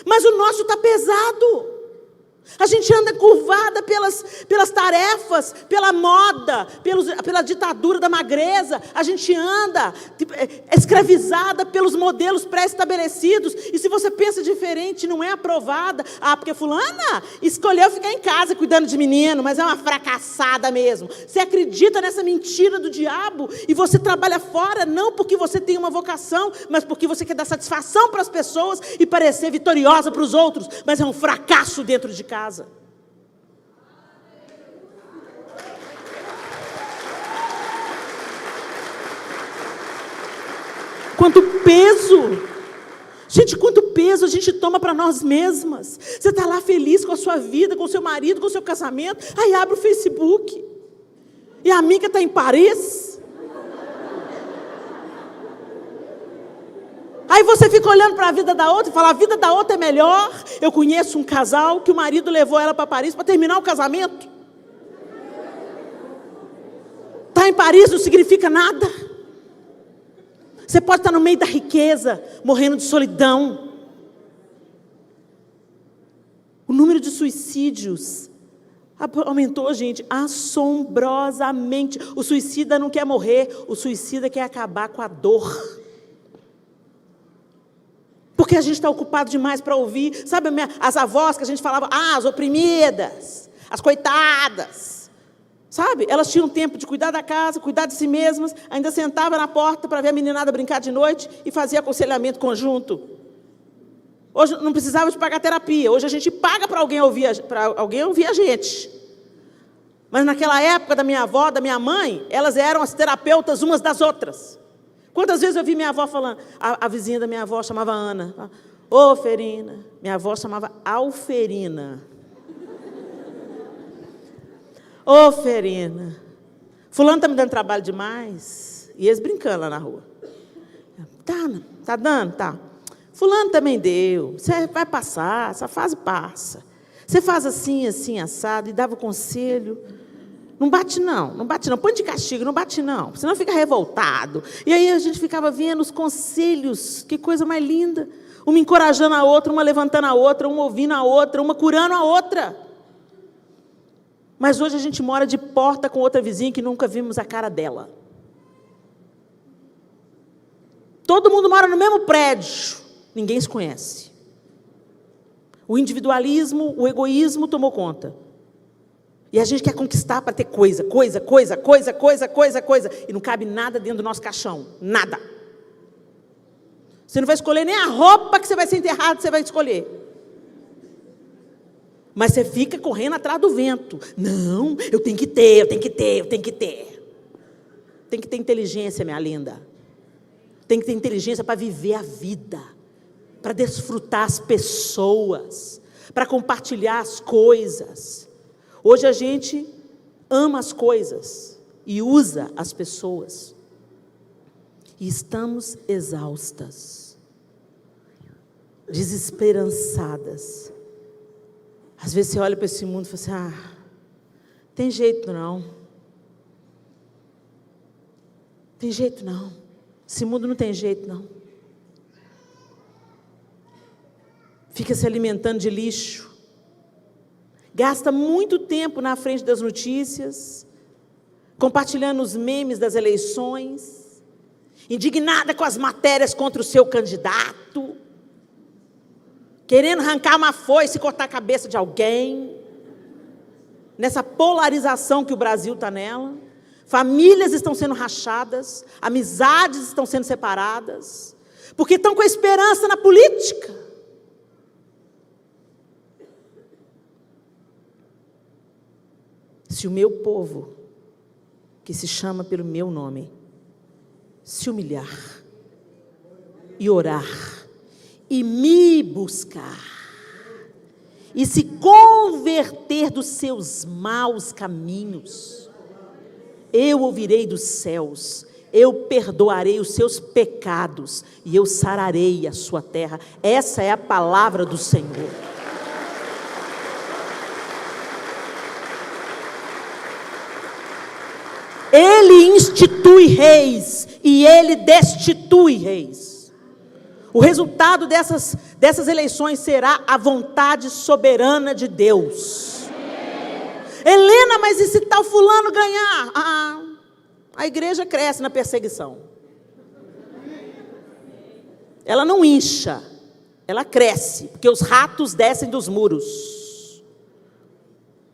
mas o nosso está pesado. A gente anda curvada pelas tarefas, pela moda, pela ditadura da magreza. A gente anda escravizada pelos modelos pré-estabelecidos. E se você pensa diferente, não é aprovada. Ah, porque fulana escolheu ficar em casa cuidando de menino, mas é uma fracassada mesmo. Você acredita nessa mentira do diabo e você trabalha fora, não porque você tem uma vocação, mas porque você quer dar satisfação para as pessoas e parecer vitoriosa para os outros. Mas é um fracasso dentro de casa. Quanto peso, gente, quanto peso a gente toma para nós mesmas. Você está lá feliz com a sua vida, com o seu marido, com o seu casamento, aí abre o Facebook, e a amiga está em Paris. Aí você fica olhando para a vida da outra e fala, a vida da outra é melhor. Eu conheço um casal que o marido levou ela para Paris para terminar o casamento. Estar em Paris não significa nada. Você pode estar no meio da riqueza, morrendo de solidão. O número de suicídios aumentou, gente, assombrosamente. O suicida não quer morrer, o suicida quer acabar com a dor. Porque a gente está ocupado demais para ouvir, sabe, as avós que a gente falava, as oprimidas, as coitadas, sabe? Elas tinham tempo de cuidar da casa, cuidar de si mesmas, ainda sentava na porta para ver a meninada brincar de noite e fazia aconselhamento conjunto. Hoje não precisava de pagar terapia, hoje a gente paga para alguém ouvir a gente. Mas naquela época da minha avó, da minha mãe, elas eram as terapeutas umas das outras. Quantas vezes eu vi minha avó falando, a vizinha da minha avó chamava Ana, ô Ferina, minha avó chamava Alferina. Ô Ferina, fulano está me dando trabalho demais, e eles brincando lá na rua. Tá dando? Tá. Fulano também deu, você vai passar, essa fase passa. Você faz assim, assim, assado, e dava o conselho. Não bate não, põe de castigo, não bate não, senão fica revoltado. E aí a gente ficava vendo os conselhos, que coisa mais linda. Uma encorajando a outra, uma levantando a outra, uma ouvindo a outra, uma curando a outra. Mas hoje a gente mora de porta com outra vizinha que nunca vimos a cara dela. Todo mundo mora no mesmo prédio, ninguém se conhece. O individualismo, o egoísmo tomou conta. E a gente quer conquistar para ter coisa. E não cabe nada dentro do nosso caixão. Nada. Você não vai escolher nem a roupa que você vai ser enterrado, você vai escolher. Mas você fica correndo atrás do vento. Não, eu tenho que ter. Tem que ter inteligência, minha linda. Tem que ter inteligência para viver a vida. Para desfrutar as pessoas. Para compartilhar as coisas. Hoje a gente ama as coisas e usa as pessoas. E estamos exaustas. desesperançadas. Às vezes você olha para esse mundo e fala assim, tem jeito não. Tem jeito não. Esse mundo não tem jeito não. Fica se alimentando de lixo. Gasta muito tempo na frente das notícias, compartilhando os memes das eleições, indignada com as matérias contra o seu candidato, querendo arrancar uma foice e cortar a cabeça de alguém, nessa polarização que o Brasil está nela. Famílias estão sendo rachadas, amizades estão sendo separadas, porque estão com a esperança na política. Se o meu povo, que se chama pelo meu nome, se humilhar e orar e me buscar e se converter dos seus maus caminhos, eu ouvirei dos céus, eu perdoarei os seus pecados e eu sararei a sua terra. Essa é a palavra do Senhor. Ele institui reis e ele destitui reis. O resultado dessas eleições será a vontade soberana de Deus. Helena, mas e se tal fulano ganhar? A igreja cresce na perseguição. Ela não incha, ela cresce, porque os ratos descem dos muros.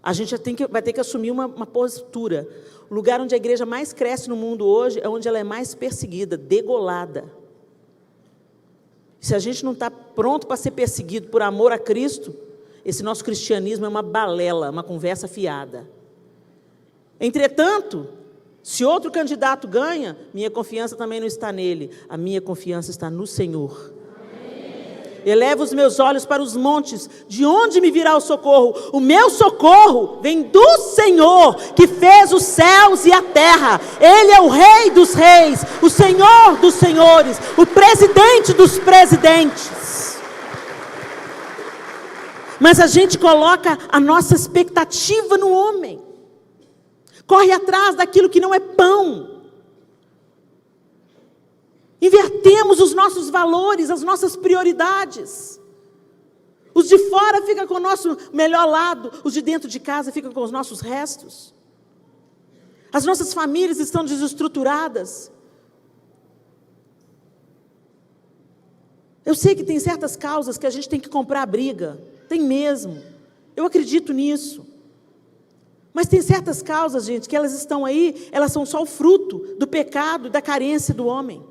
A gente vai ter que assumir uma postura. O lugar onde a igreja mais cresce no mundo hoje é onde ela é mais perseguida, degolada. Se a gente não está pronto para ser perseguido por amor a Cristo, esse nosso cristianismo é uma balela, uma conversa fiada. Entretanto, se outro candidato ganha, minha confiança também não está nele, a minha confiança está no Senhor. Elevo os meus olhos para os montes, de onde me virá o socorro? O meu socorro vem do Senhor, que fez os céus e a terra. Ele é o Rei dos reis, o Senhor dos senhores, o presidente dos presidentes. Mas a gente coloca a nossa expectativa no homem, corre atrás daquilo que não é pão. Invertemos os nossos valores, as nossas prioridades. Os de fora ficam com o nosso melhor lado, os de dentro de casa ficam com os nossos restos. As nossas famílias estão desestruturadas. Eu sei que tem certas causas que a gente tem que comprar briga, tem mesmo, eu acredito nisso. Mas tem certas causas, gente, que elas estão aí, elas são só o fruto do pecado e da carência do homem.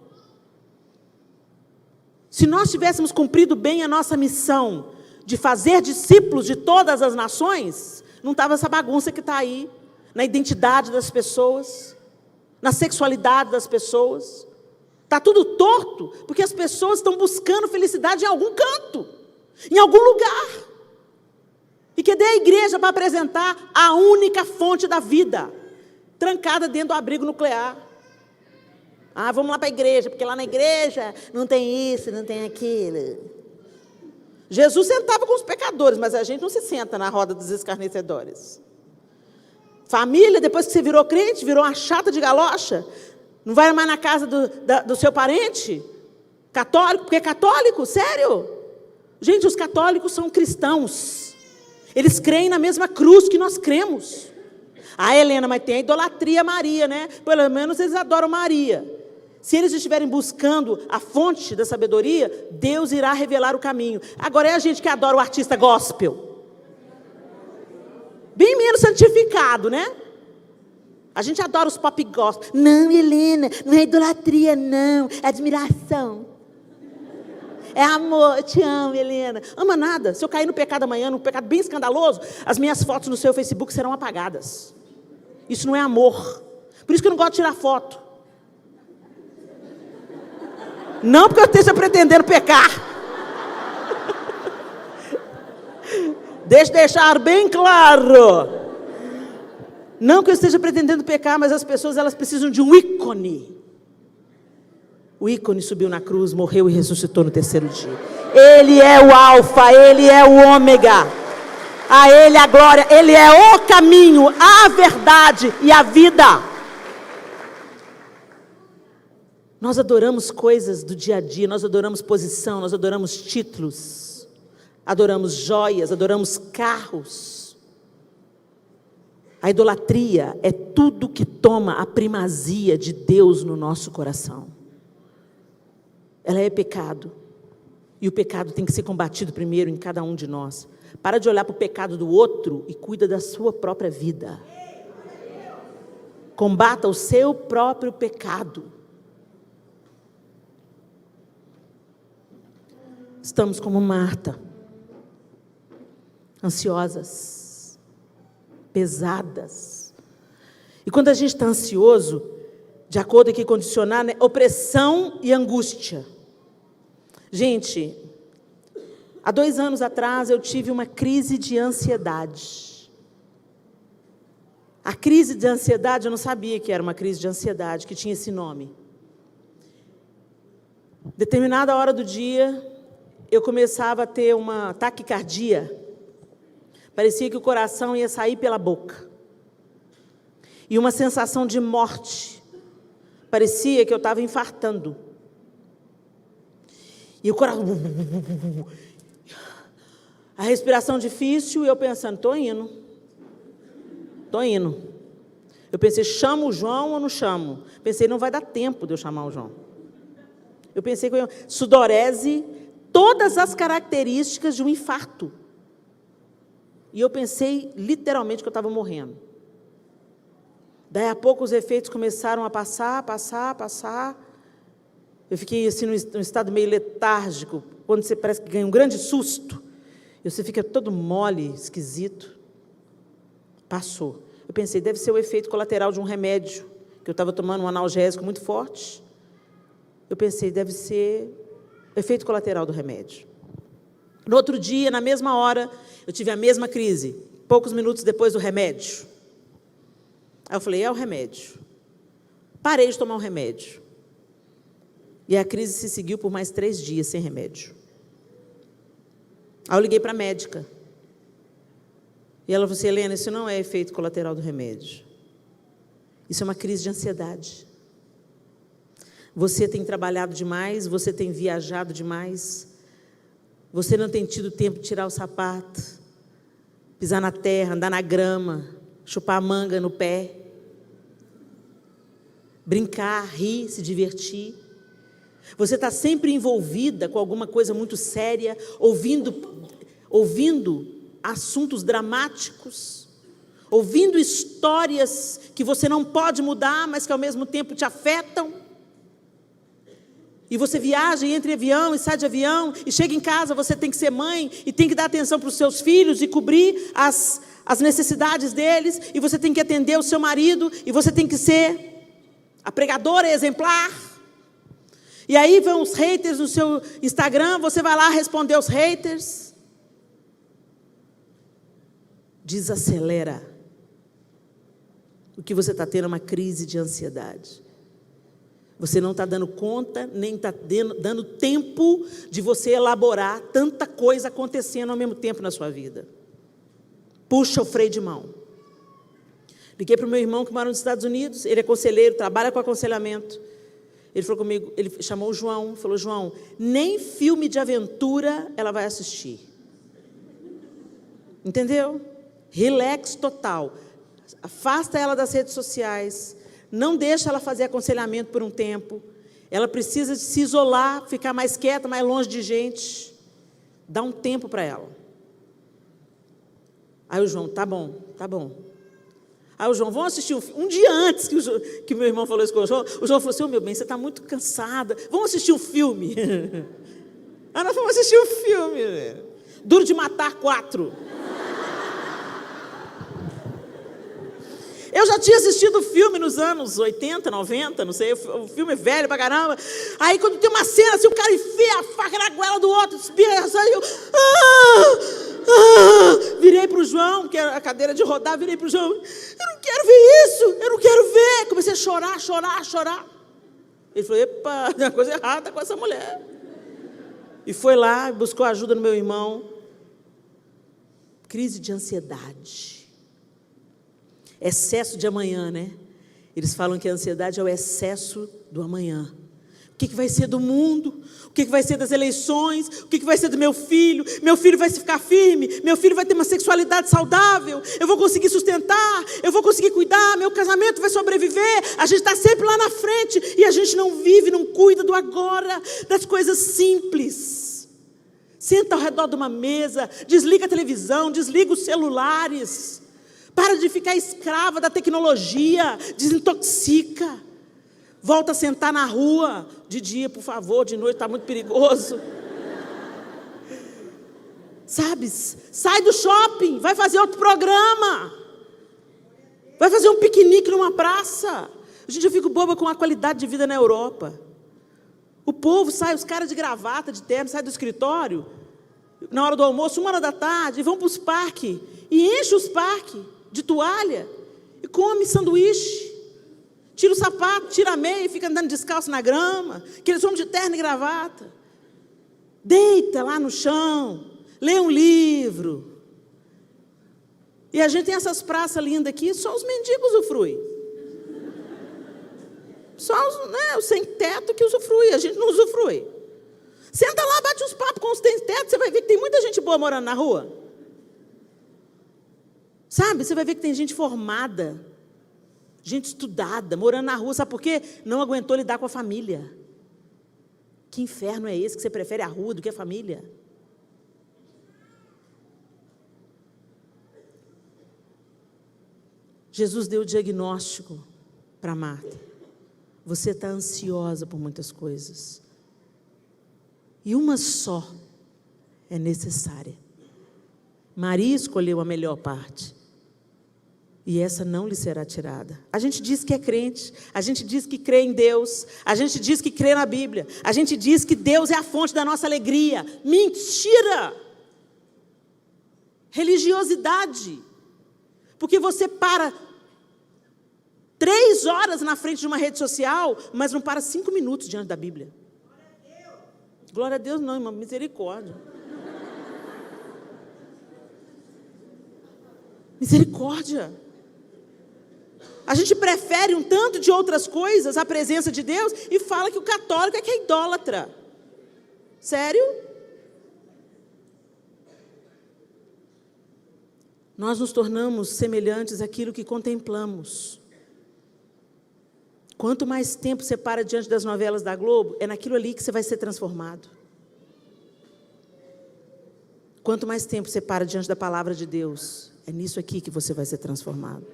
Se nós tivéssemos cumprido bem a nossa missão de fazer discípulos de todas as nações, não estava essa bagunça que está aí, na identidade das pessoas, na sexualidade das pessoas. Está tudo torto, porque as pessoas estão buscando felicidade em algum canto, em algum lugar. E cadê a igreja para apresentar a única fonte da vida, trancada dentro do abrigo nuclear? Vamos lá para a igreja, porque lá na igreja não tem isso, não tem aquilo. Jesus sentava com os pecadores, mas a gente não se senta na roda dos escarnecedores. Família, depois que você virou crente, virou uma chata de galocha, não vai mais na casa do seu parente? Católico, porque é católico? Sério? Gente, os católicos são cristãos. Eles creem na mesma cruz que nós cremos. Helena, mas tem a idolatria a Maria, né? Pelo menos eles adoram Maria. Se eles estiverem buscando a fonte da sabedoria, Deus irá revelar o caminho. Agora é a gente que adora o artista gospel. Bem menos santificado, né? A gente adora os pop gospel. Não, Helena, não é idolatria, não. É admiração. É amor, eu te amo, Helena. Ama nada. Se eu cair no pecado amanhã, num pecado bem escandaloso, as minhas fotos no seu Facebook serão apagadas. Isso não é amor. Por isso que eu não gosto de tirar foto. Não porque eu esteja pretendendo pecar. Deixar bem claro. Não que eu esteja pretendendo pecar, mas as pessoas elas precisam de um ícone. O ícone subiu na cruz, morreu e ressuscitou no terceiro dia. Ele é o alfa, Ele é o ômega. A Ele a glória, Ele é o caminho, a verdade e a vida. Nós adoramos coisas do dia a dia, nós adoramos posição, nós adoramos títulos, adoramos joias, adoramos carros. A idolatria é tudo que toma a primazia de Deus no nosso coração. Ela é pecado. E o pecado tem que ser combatido primeiro em cada um de nós. Para de olhar para o pecado do outro e cuida da sua própria vida. Combata o seu próprio pecado. Estamos como Marta, ansiosas, pesadas. E quando a gente está ansioso, de acordo aqui com o dicionário, né, opressão e angústia. Gente, há 2 anos atrás eu tive uma crise de ansiedade. A crise de ansiedade, eu não sabia que era uma crise de ansiedade, que tinha esse nome. Determinada hora do dia, eu começava a ter uma taquicardia. Parecia que o coração ia sair pela boca. E uma sensação de morte. Parecia que eu estava infartando. E o coração... A respiração difícil, e eu pensando, estou indo. Eu pensei, chamo o João ou não chamo? Pensei, não vai dar tempo de eu chamar o João. Eu pensei que eu ia... Sudorese, todas as características de um infarto. E eu pensei, literalmente, que eu estava morrendo. Daí a pouco os efeitos começaram a passar. Eu fiquei assim num estado meio letárgico, quando você parece que ganha um grande susto. E você fica todo mole, esquisito. Passou. Eu pensei, deve ser o efeito colateral de um remédio, que eu estava tomando um analgésico muito forte. Eu pensei, deve ser o efeito colateral do remédio. No outro dia, na mesma hora, eu tive a mesma crise, poucos minutos depois do remédio. Aí eu falei, é o remédio. Parei de tomar o remédio. E a crise se seguiu por mais 3 dias sem remédio. Aí eu liguei para a médica. E ela falou assim, Helena, isso não é efeito colateral do remédio. Isso é uma crise de ansiedade. Você tem trabalhado demais, você tem viajado demais, você não tem tido tempo de tirar o sapato, pisar na terra, andar na grama, chupar a manga no pé, brincar, rir, se divertir. Você está sempre envolvida com alguma coisa muito séria, ouvindo assuntos dramáticos, ouvindo histórias que você não pode mudar, mas que ao mesmo tempo te afetam. E você viaja e entra em avião e sai de avião, e chega em casa, você tem que ser mãe, e tem que dar atenção para os seus filhos, e cobrir as necessidades deles, e você tem que atender o seu marido, e você tem que ser a pregadora exemplar. E aí vão os haters no seu Instagram, você vai lá responder os haters. Desacelera. O que você está tendo é uma crise de ansiedade. Você não está dando conta, nem está dando tempo de você elaborar tanta coisa acontecendo ao mesmo tempo na sua vida. Puxa o freio de mão. Liguei para o meu irmão que mora nos Estados Unidos, ele é conselheiro, trabalha com aconselhamento. Ele falou comigo, ele chamou o João, falou, João, nem filme de aventura ela vai assistir. Entendeu? Relax total. Afasta ela das redes sociais. Não deixa ela fazer aconselhamento por um tempo. Ela precisa se isolar, ficar mais quieta, mais longe de gente. Dá um tempo para ela. Aí o João, tá bom. Aí o João, vamos assistir um filme. Um dia antes que meu irmão falou isso com o João falou assim, meu bem, você está muito cansada. Vamos assistir um filme. Aí nós fomos assistir um filme. Duro de Matar 4. Eu já tinha assistido o filme nos anos 80, 90, não sei, o filme é velho pra caramba. Aí quando tem uma cena assim, o cara enfia a faca na goela do outro, espirra, e eu... Virei pro João, que era a cadeira de rodar, virei pro João, eu não quero ver isso, eu não quero ver. Comecei a chorar. Ele falou, epa, tem uma coisa errada com essa mulher. e foi lá, buscou ajuda no meu irmão. Crise de ansiedade. Excesso de amanhã, né? Eles falam que a ansiedade é o excesso do amanhã. O que vai ser do mundo? O que vai ser das eleições? O que vai ser do meu filho? Meu filho vai ficar firme? Meu filho vai ter uma sexualidade saudável? Eu vou conseguir sustentar? Eu vou conseguir cuidar? Meu casamento vai sobreviver? A gente está sempre lá na frente e a gente não vive, não cuida do agora, das coisas simples. Senta ao redor de uma mesa, desliga a televisão, desliga os celulares. Para de ficar escrava da tecnologia, desintoxica. Volta a sentar na rua, de dia, por favor, de noite está muito perigoso. Sabe, sai do shopping, vai fazer outro programa. Vai fazer um piquenique numa praça. Gente, eu fico boba com a qualidade de vida na Europa. O povo sai, os caras de gravata, de terno, saem do escritório, na hora do almoço, 13h, e vão para os parques, e enchem os parques de toalha, e come sanduíche. Tira o sapato, tira a meia e fica andando descalço na grama. Aqueles homens de terno e gravata. Deita lá no chão, lê um livro. E a gente tem essas praças lindas aqui, só os mendigos usufruem. Só os sem teto que usufruem, a gente não usufrui. Senta lá, bate uns papos com os sem teto, você vai ver que tem muita gente boa morando na rua. Sabe, você vai ver que tem gente formada. Gente estudada, morando na rua, sabe por quê? Não aguentou lidar com a família. Que inferno é esse que você prefere a rua do que a família? Jesus deu o diagnóstico para Marta. Você está ansiosa por muitas coisas. E uma só é necessária. Maria escolheu a melhor parte. E essa não lhe será tirada. A gente diz que é crente, a gente diz que crê em Deus, a gente diz que crê na Bíblia, a gente diz que Deus é a fonte da nossa alegria. Mentira! Religiosidade. Porque você para 3 horas na frente de uma rede social, mas não para 5 minutos diante da Bíblia. Glória a Deus não, irmão, misericórdia. Misericórdia. A gente prefere um tanto de outras coisas à presença de Deus e fala que o católico é que é idólatra. Sério? Nós nos tornamos semelhantes àquilo que contemplamos. Quanto mais tempo você para diante das novelas da Globo, é naquilo ali que você vai ser transformado. Quanto mais tempo você para diante da palavra de Deus, é nisso aqui que você vai ser transformado.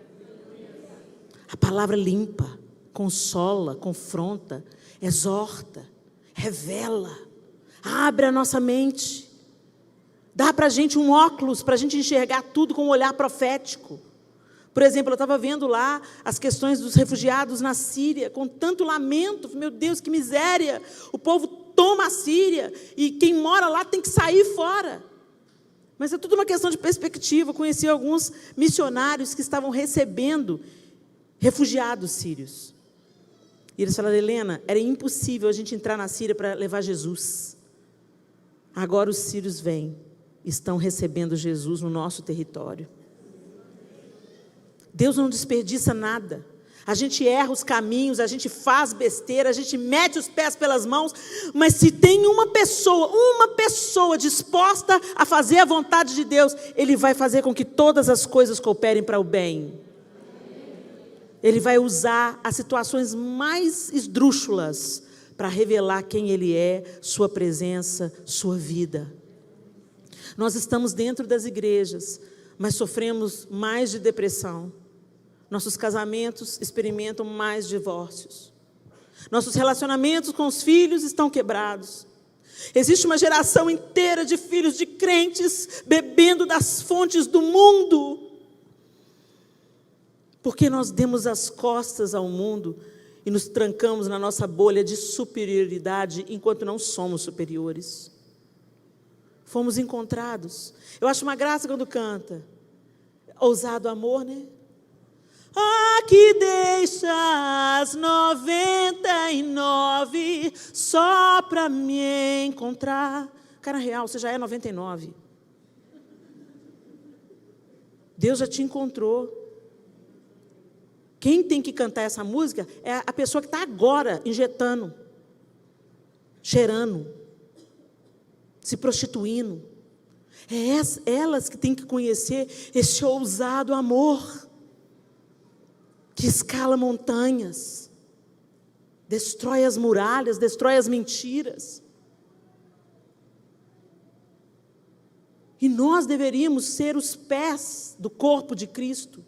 A palavra limpa, consola, confronta, exorta, revela, abre a nossa mente, dá para a gente um óculos, para a gente enxergar tudo com um olhar profético. Por exemplo, eu estava vendo lá as questões dos refugiados na Síria, com tanto lamento, meu Deus, que miséria, o povo toma a Síria, e quem mora lá tem que sair fora. Mas é tudo uma questão de perspectiva. Eu conheci alguns missionários que estavam recebendo refugiados sírios. E eles falaram: Helena, era impossível a gente entrar na Síria para levar Jesus. Agora os sírios vêm, estão recebendo Jesus no nosso território. Deus não desperdiça nada. A gente erra os caminhos, a gente faz besteira, a gente mete os pés pelas mãos, mas se tem uma pessoa disposta a fazer a vontade de Deus, Ele vai fazer com que todas as coisas cooperem para o bem. Ele vai usar as situações mais esdrúxulas para revelar quem Ele é, sua presença, sua vida. Nós estamos dentro das igrejas, mas sofremos mais de depressão. Nossos casamentos experimentam mais divórcios. Nossos relacionamentos com os filhos estão quebrados. Existe uma geração inteira de filhos de crentes bebendo das fontes do mundo. Porque nós demos as costas ao mundo e nos trancamos na nossa bolha de superioridade enquanto não somos superiores. Fomos encontrados. Eu acho uma graça quando canta. Ousado amor, né? Ah, que deixa as 99 só para me encontrar. Cara, real, você já é 99. Deus já te encontrou. Quem tem que cantar essa música é a pessoa que está agora injetando, cheirando, se prostituindo. É elas que têm que conhecer esse ousado amor que escala montanhas, destrói as muralhas, destrói as mentiras. E nós deveríamos ser os pés do corpo de Cristo,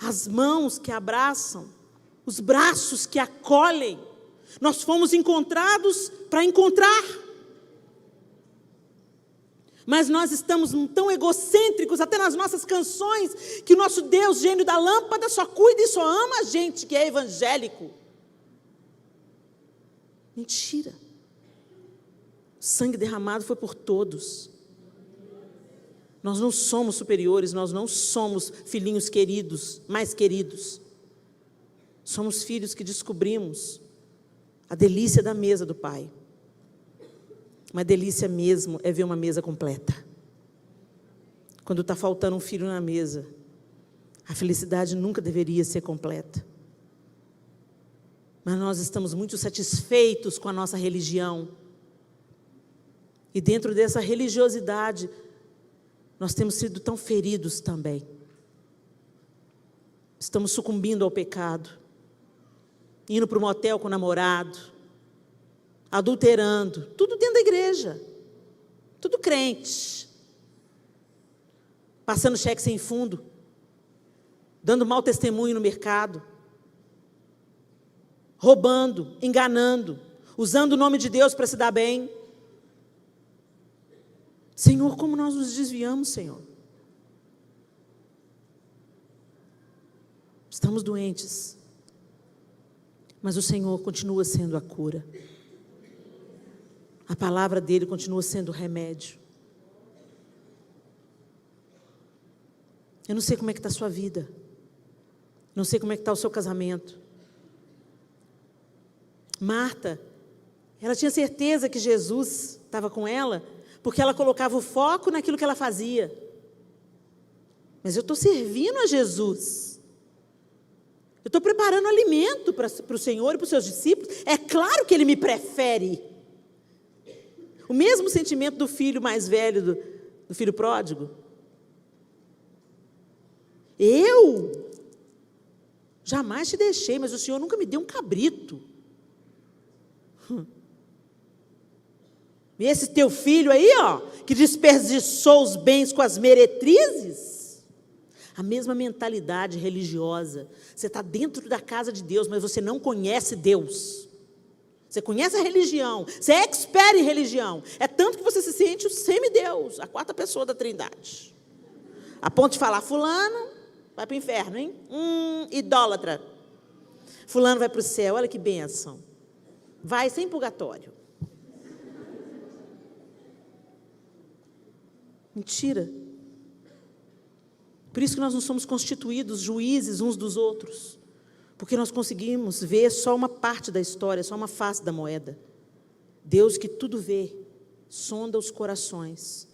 as mãos que abraçam, os braços que acolhem. Nós fomos encontrados para encontrar. Mas nós estamos tão egocêntricos, até nas nossas canções, que o nosso Deus, gênio da lâmpada, só cuida e só ama a gente que é evangélico. Mentira. O sangue derramado foi por todos. Nós não somos superiores, nós não somos filhinhos queridos, mais queridos. Somos filhos que descobrimos a delícia da mesa do Pai. Uma delícia mesmo é ver uma mesa completa. Quando está faltando um filho na mesa, a felicidade nunca deveria ser completa. Mas nós estamos muito satisfeitos com a nossa religião. E dentro dessa religiosidade, nós temos sido tão feridos também. Estamos sucumbindo ao pecado, indo para o motel com o namorado, adulterando, tudo dentro da igreja, tudo crente, passando cheque sem fundo, dando mau testemunho no mercado, roubando, enganando, usando o nome de Deus para se dar bem. Senhor, como nós nos desviamos, Senhor. Estamos doentes, mas o Senhor continua sendo a cura. A palavra dele continua sendo o remédio. Eu não sei como é que está a sua vida. Não sei como é que está o seu casamento. Marta, ela tinha certeza que Jesus estava com ela, porque ela colocava o foco naquilo que ela fazia. Mas eu estou servindo a Jesus. Eu estou preparando alimento para o Senhor e para os seus discípulos. É claro que Ele me prefere. O mesmo sentimento do filho mais velho, do filho pródigo. Eu jamais te deixei, mas o Senhor nunca me deu um cabrito. E esse teu filho aí, ó, que desperdiçou os bens com as meretrizes, a mesma mentalidade religiosa. Você está dentro da casa de Deus, mas você não conhece Deus. Você conhece a religião, você é expert em religião. É tanto que você se sente o semideus, a quarta pessoa da Trindade. A ponto de falar, fulano vai para o inferno, hein? Idólatra. Fulano vai para o céu, olha que bênção. Vai sem purgatório. Mentira. Por isso que nós não somos constituídos juízes uns dos outros. Porque nós conseguimos ver só uma parte da história, só uma face da moeda. Deus que tudo vê, sonda os corações.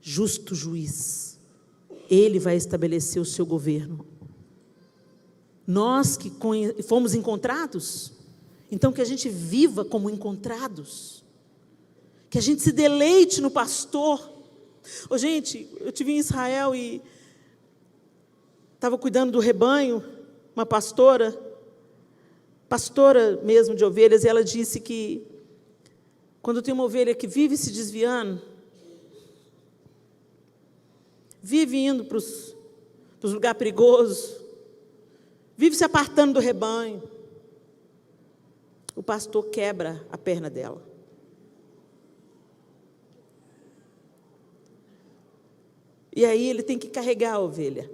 Justo juiz. Ele vai estabelecer o seu governo. Nós que fomos encontrados, então que a gente viva como encontrados. Que a gente se deleite no pastor. Ô, gente, eu estive em Israel e estava cuidando do rebanho. Uma pastora mesmo de ovelhas, e ela disse que quando tem uma ovelha que vive se desviando, vive indo para os lugares perigosos, vive se apartando do rebanho, o pastor quebra a perna dela. E aí ele tem que carregar a ovelha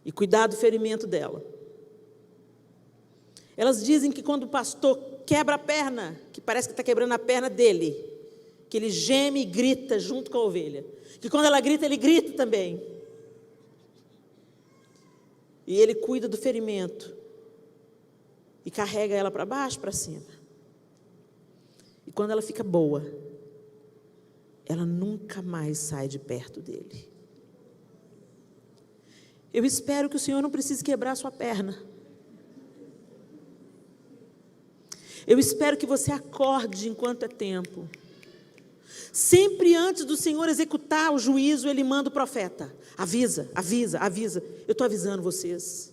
e cuidar do ferimento dela. Elas dizem que quando o pastor quebra a perna, que parece que está quebrando a perna dele, que ele geme e grita junto com a ovelha, que quando ela grita, ele grita também. E ele cuida do ferimento. E carrega ela para baixo, para cima. E quando ela fica boa, ela nunca mais sai de perto dele. Eu espero que o Senhor não precise quebrar a sua perna. Eu espero que você acorde enquanto é tempo. Sempre antes do Senhor executar o juízo, Ele manda o profeta. Avisa, avisa, avisa. Eu estou avisando vocês.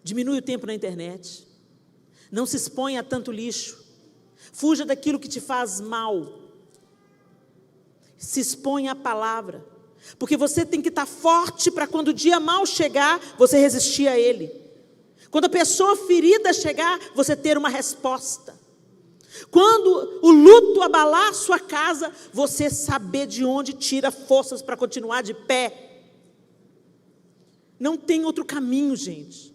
Diminui o tempo na internet. Não se exponha a tanto lixo. Fuja daquilo que te faz mal. Se exponha à palavra. Porque você tem que estar forte para quando o dia mal chegar, você resistir a ele. Quando a pessoa ferida chegar, você ter uma resposta. Quando o luto abalar a sua casa, você saber de onde tira forças para continuar de pé. Não tem outro caminho, gente.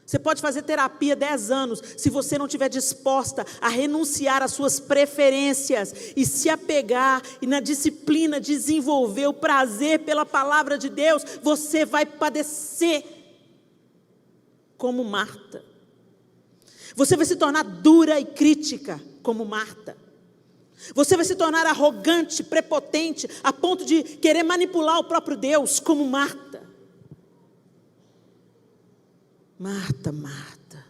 Você pode fazer terapia 10 anos, se você não estiver disposta a renunciar às suas preferências e se apegar e na disciplina desenvolver o prazer pela palavra de Deus, você vai padecer como Marta. Você vai se tornar dura e crítica como Marta. Você vai se tornar arrogante, prepotente, a ponto de querer manipular o próprio Deus como Marta. Marta, Marta,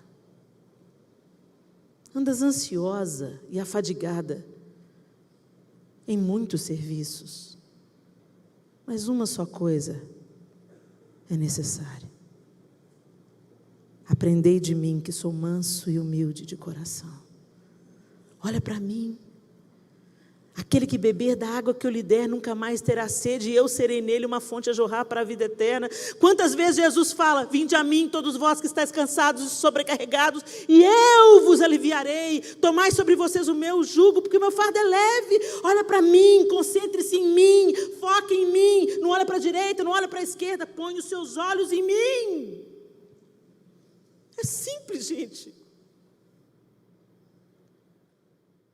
andas ansiosa e afadigada em muitos serviços, mas uma só coisa é necessária. Aprendei de mim que sou manso e humilde de coração. Olha para mim. Aquele que beber da água que eu lhe der nunca mais terá sede, e eu serei nele uma fonte a jorrar para a vida eterna. Quantas vezes Jesus fala: vinde a mim todos vós que estáis cansados e sobrecarregados, e eu vos aliviarei. Tomai sobre vocês o meu jugo, porque o meu fardo é leve. Olha para mim, concentre-se em mim, foque em mim. Não olha para a direita, não olha para a esquerda, põe os seus olhos em mim. É simples, gente.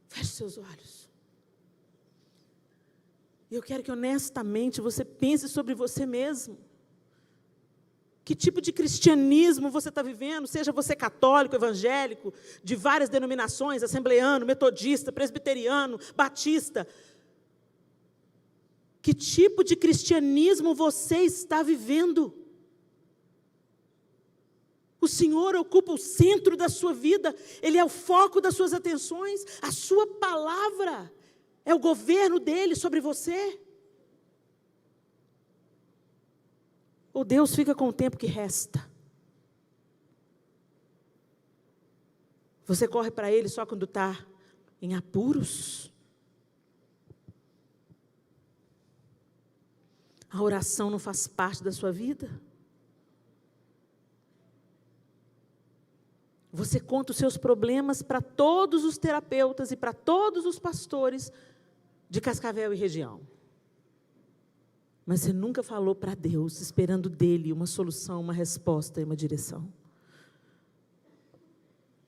Feche seus olhos. Eu quero que honestamente você pense sobre você mesmo. Que tipo de cristianismo você está vivendo? Seja você católico, evangélico, de várias denominações, assembleano, metodista, presbiteriano, batista. Que tipo de cristianismo você está vivendo? O Senhor ocupa o centro da sua vida, Ele é o foco das suas atenções, a sua palavra é o governo dele sobre você? Ou Deus fica com o tempo que resta? Você corre para Ele só quando está em apuros? A oração não faz parte da sua vida? Você conta os seus problemas para todos os terapeutas e para todos os pastores de Cascavel e região. Mas você nunca falou para Deus, esperando dele uma solução, uma resposta e uma direção.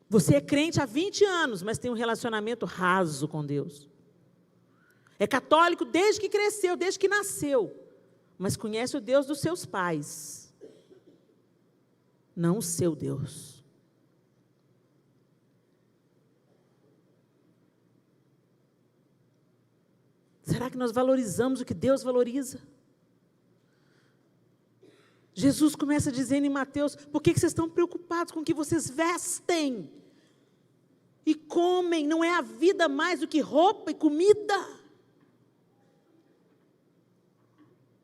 Você é crente há 20 anos, mas tem um relacionamento raso com Deus. É católico desde que cresceu, desde que nasceu, mas conhece o Deus dos seus pais, não o seu Deus. Será que nós valorizamos o que Deus valoriza? Jesus começa dizendo em Mateus: por que vocês estão preocupados com o que vocês vestem e comem? Não é a vida mais do que roupa e comida?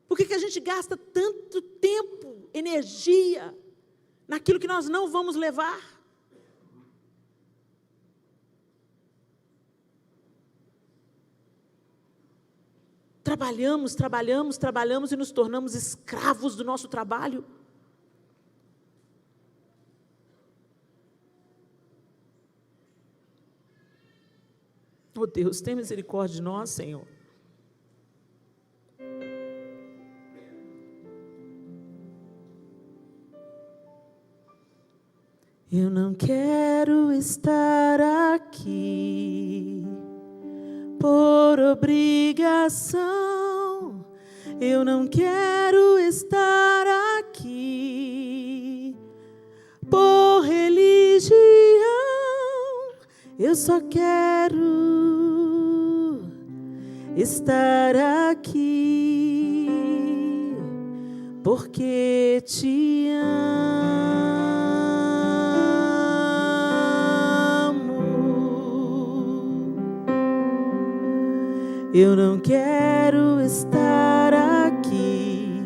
Por que a gente gasta tanto tempo, energia, naquilo que nós não vamos levar? Trabalhamos, trabalhamos, trabalhamos e nos tornamos escravos do nosso trabalho. Oh Deus, tem misericórdia de nós, Senhor. Eu não quero estar aqui por obrigação, eu não quero estar aqui Eu só quero estar aqui porque te amo. Eu não quero estar aqui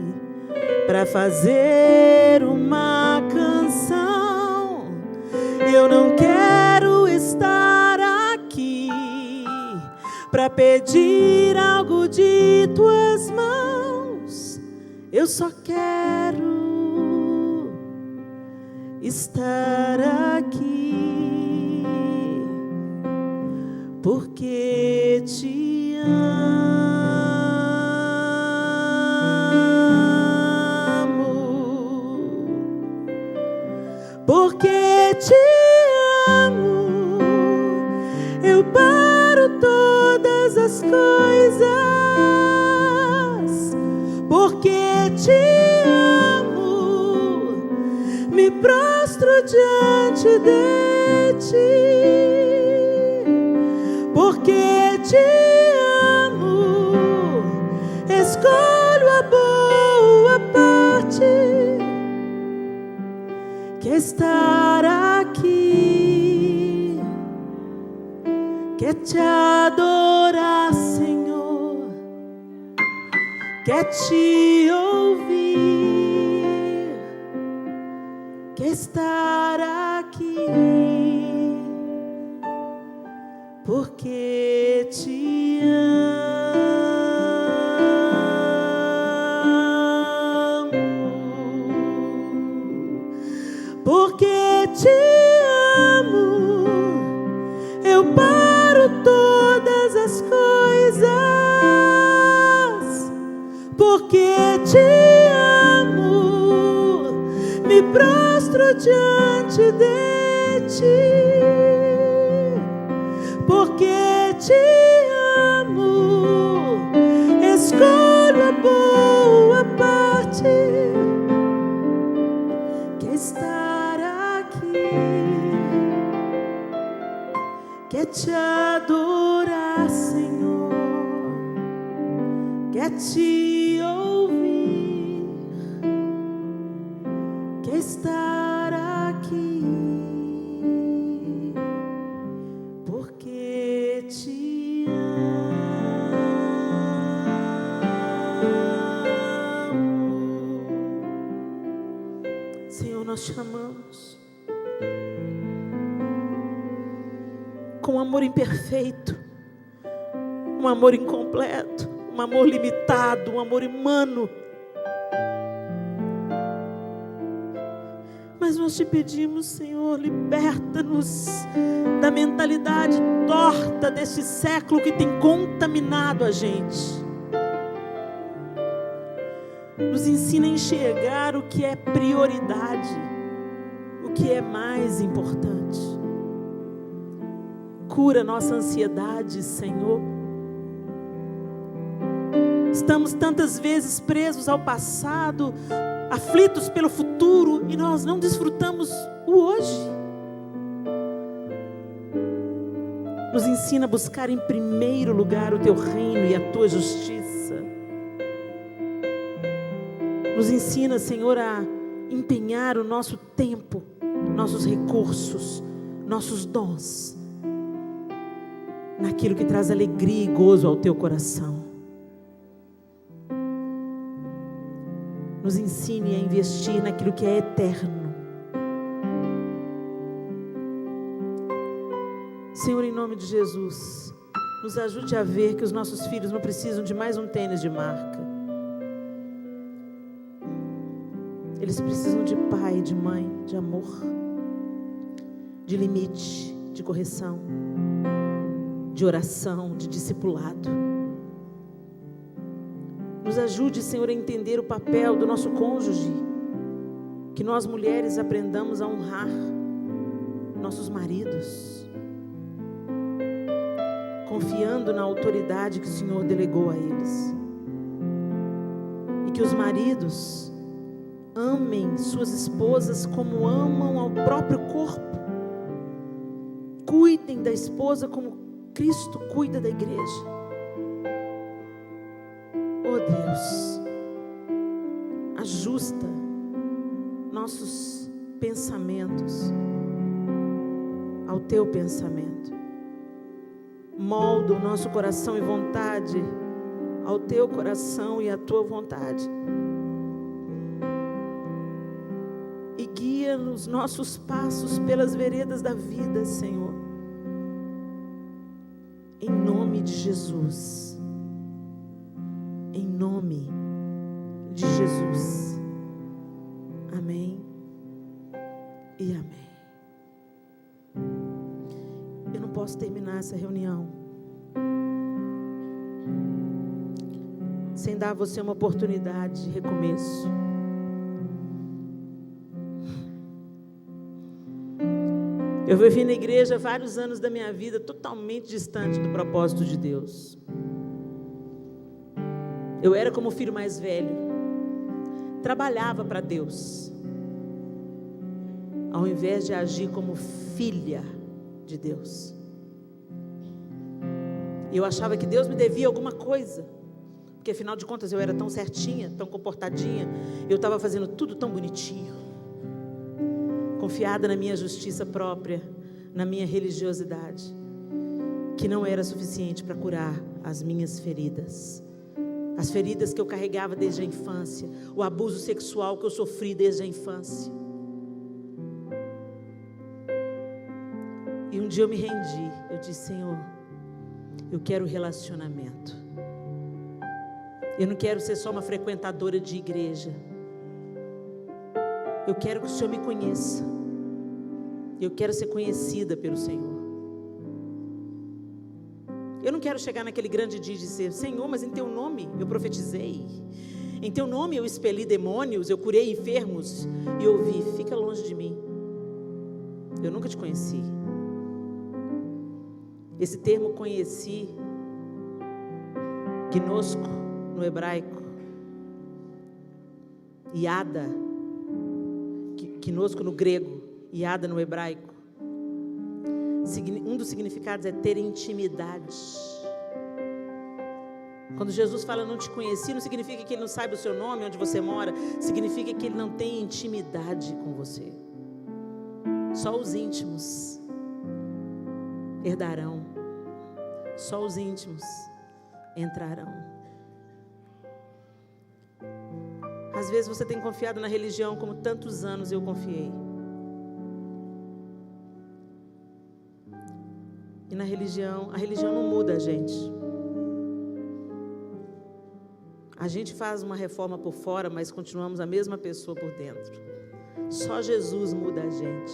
para fazer uma canção. Eu não quero estar aqui para pedir algo de tuas mãos. Eu só quero estar aqui porque te amo, porque te amo. Eu paro todas as coisas porque te amo. Me prostro diante de ti porque te amo. Escolho a boa parte, que é estar aqui, quer te adorar, Senhor, quer te ouvir, quer estar aqui porque te amo, porque te amo. Eu paro todas as coisas porque te amo. Me prostro diante de ti porque te amo. Escolho a boa parte, que é estar aqui, quer te adorar, Senhor, quer te ouvir, quer estar aqui porque te amo. Senhor, nós te amamos com um amor imperfeito, um amor incompleto, um amor limitado, um amor humano. Mas nós te pedimos, Senhor, liberta-nos da mentalidade torta deste século que tem contaminado a gente. Nos ensina a enxergar o que é prioridade, o que é mais importante. Cura nossa ansiedade, Senhor. Estamos tantas vezes presos ao passado, aflitos pelo futuro, e nós não desfrutamos o hoje. Nos ensina a buscar em primeiro lugar o teu reino e a tua justiça. Nos ensina, Senhor, a empenhar o nosso tempo, nossos recursos, nossos dons, naquilo que traz alegria e gozo ao teu coração. Nos ensine a investir naquilo que é eterno. Senhor, em nome de Jesus, nos ajude a ver que os nossos filhos não precisam de mais um tênis de marca. Eles precisam de pai, de mãe, de amor, de limite, de correção, de oração, de discipulado. Nos ajude, Senhor, a entender o papel do nosso cônjuge, que nós mulheres aprendamos a honrar nossos maridos, confiando na autoridade que o Senhor delegou a eles. E que os maridos amem suas esposas como amam ao próprio corpo. Cuidem cuidem da esposa como Cristo cuida da igreja. Oh Deus, ajusta nossos pensamentos ao teu pensamento. Molda o nosso coração e vontade ao teu coração e à tua vontade. E guia os nossos passos pelas veredas da vida, Senhor. Em nome de Jesus. Em nome de Jesus. Amém e amém. Eu não posso terminar essa reunião sem dar a você uma oportunidade de recomeço. Eu vivi na igreja vários anos da minha vida totalmente distante do propósito de Deus. Eu era como o filho mais velho, trabalhava para Deus, ao invés de agir como filha de Deus. Eu achava que Deus me devia alguma coisa, porque afinal de contas eu era tão certinha, tão comportadinha, eu estava fazendo tudo tão bonitinho, confiada na minha justiça própria, na minha religiosidade, que não era suficiente para curar as minhas feridas. As feridas que eu carregava desde a infância, o abuso sexual que eu sofri desde a infância. E um dia eu me rendi, eu disse: Senhor, eu quero relacionamento. Eu não quero ser só uma frequentadora de igreja. Eu quero que o Senhor me conheça. Eu quero ser conhecida pelo Senhor. Eu não quero chegar naquele grande dia e dizer: Senhor, mas em teu nome eu profetizei, em teu nome eu expeli demônios, eu curei enfermos, e ouvi: fica longe de mim, eu nunca te conheci. Esse termo conheci, gnosco no hebraico, iada, gnosco no grego, iada no hebraico, um dos significados é ter intimidade. Quando Jesus fala não te conheci, não significa que Ele não sabe o seu nome, onde você mora, significa que Ele não tem intimidade com você. Só os íntimos herdarão, só os íntimos entrarão. Às vezes você tem confiado na religião como tantos anos eu confiei. E na religião, a religião não muda a gente. A gente faz uma reforma por fora, mas continuamos a mesma pessoa por dentro. Só Jesus muda a gente.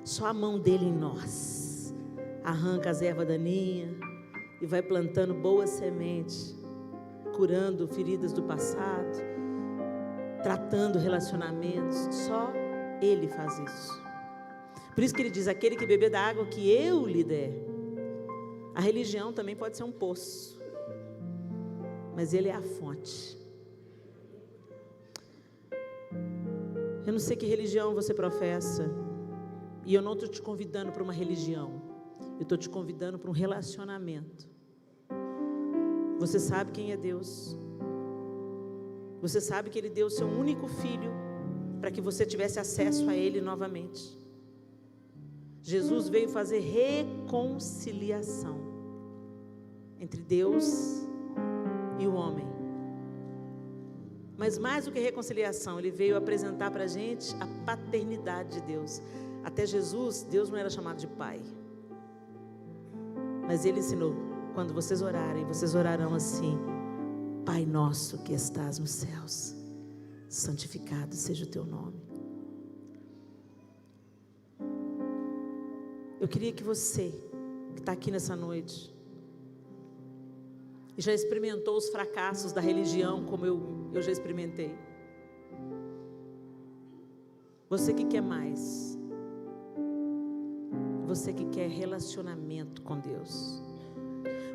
Só a mão dele em nós arranca as ervas daninhas e vai plantando boas sementes, curando feridas do passado, tratando relacionamentos. Só Ele faz isso. Por isso que Ele diz: aquele que beber da água que eu lhe der. A religião também pode ser um poço, mas Ele é a fonte. Eu não sei que religião você professa, e eu não estou te convidando para uma religião, eu estou te convidando para um relacionamento. Você sabe quem é Deus. Você sabe que Ele deu o seu único filho para que você tivesse acesso a Ele novamente. Jesus veio fazer reconciliação entre Deus e o homem. Mas mais do que reconciliação, Ele veio apresentar para a gente a paternidade de Deus. Até Jesus, Deus não era chamado de Pai. Mas Ele ensinou: quando vocês orarem, vocês orarão assim: Pai nosso que estás nos céus, santificado seja o teu nome. Eu queria que você, que está aqui nessa noite, e já experimentou os fracassos da religião como eu já experimentei, você que quer mais, você que quer relacionamento com Deus,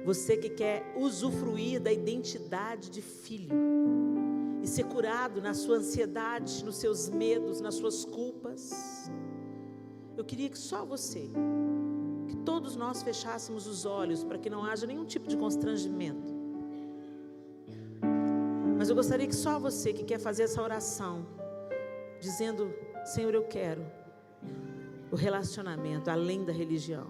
você que quer usufruir da identidade de filho e ser curado na sua ansiedade, nos seus medos, nas suas culpas, eu queria que só você que todos nós fechássemos os olhos para que não haja nenhum tipo de constrangimento. Mas eu gostaria que só você que quer fazer essa oração, dizendo: Senhor, eu quero o relacionamento além da religião.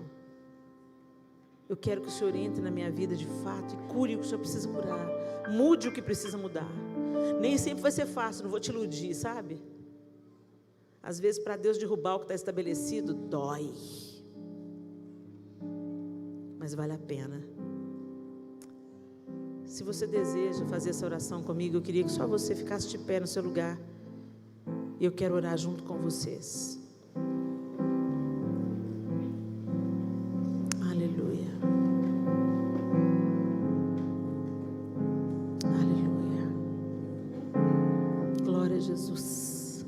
Eu quero que o Senhor entre na minha vida de fato e cure o que o Senhor precisa curar. Mude o que precisa mudar. Nem sempre vai ser fácil, não vou te iludir, sabe? Às vezes, para Deus derrubar o que está estabelecido, dói. Mas vale a pena. Se você deseja fazer essa oração comigo, eu queria que só você ficasse de pé no seu lugar. E eu quero orar junto com vocês. Aleluia. Aleluia. Glória a Jesus.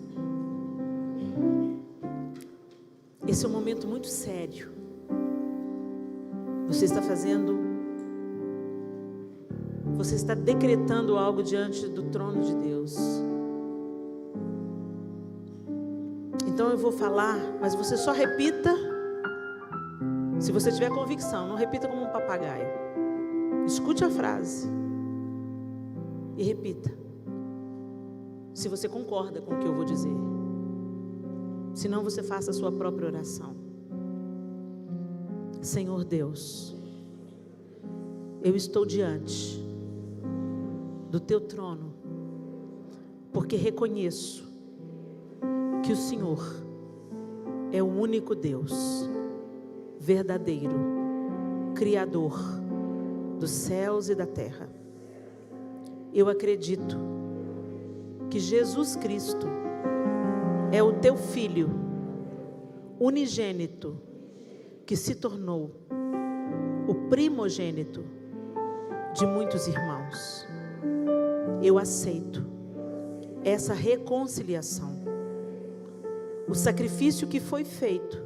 Esse é um momento muito sério. Você está decretando algo diante do trono de Deus. Então eu vou falar, mas você só repita. Se você tiver convicção, não repita como um papagaio. Escute a frase e repita. Se você concorda com o que eu vou dizer. Senão você faça a sua própria oração. Senhor Deus, eu estou diante do teu trono, porque reconheço que o Senhor é o único Deus, verdadeiro, Criador dos céus e da terra. Eu acredito que Jesus Cristo é o teu Filho unigênito, que se tornou o primogênito de muitos irmãos. Eu aceito essa reconciliação, o sacrifício que foi feito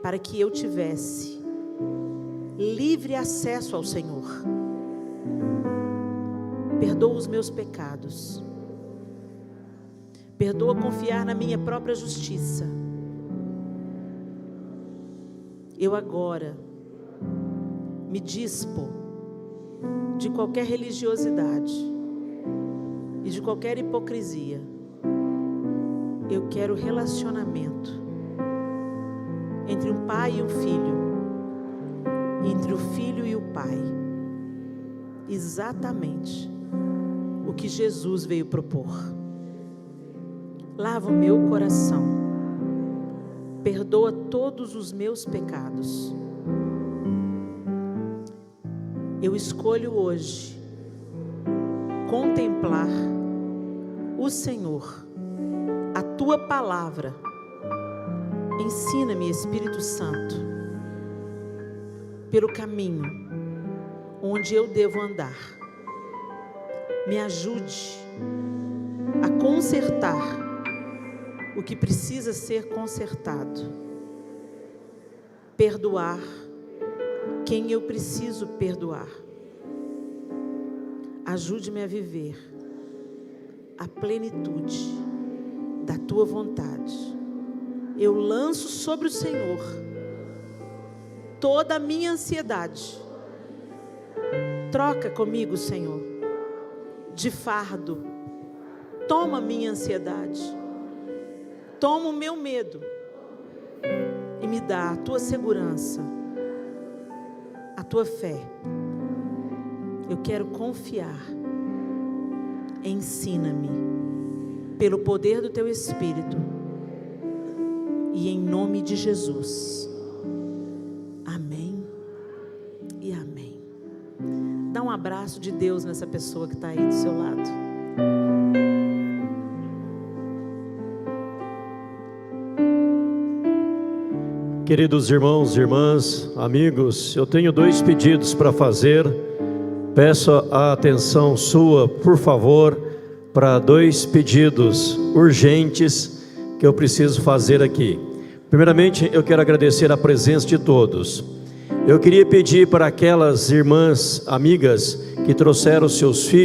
para que eu tivesse livre acesso ao Senhor. Perdoa os meus pecados, perdoa confiar na minha própria justiça. Eu agora me dispo de qualquer religiosidade e de qualquer hipocrisia. Eu quero relacionamento entre um pai e um filho, entre o filho e o pai. Exatamente o que Jesus veio propor. Lava o meu coração. Perdoa todos os meus pecados. Eu escolho hoje contemplar o Senhor, a tua palavra. Ensina-me, Espírito Santo, pelo caminho onde eu devo andar. Me ajude a consertar o que precisa ser consertado. Perdoar quem eu preciso perdoar. Ajude-me a viver a plenitude da tua vontade. Eu lanço sobre o Senhor toda a minha ansiedade. Troca comigo, Senhor, de fardo. Toma minha ansiedade. Toma o meu medo e me dá a tua segurança, a tua fé. Eu quero confiar. Ensina-me pelo poder do teu Espírito e em nome de Jesus. Amém e amém. Dá um abraço de Deus nessa pessoa que está aí do seu lado. Queridos irmãos e irmãs, amigos, eu tenho 2 pedidos para fazer. Peço a atenção sua, por favor, para 2 pedidos urgentes que eu preciso fazer aqui. Primeiramente, eu quero agradecer a presença de todos. Eu queria pedir para aquelas irmãs, amigas, que trouxeram seus filhos,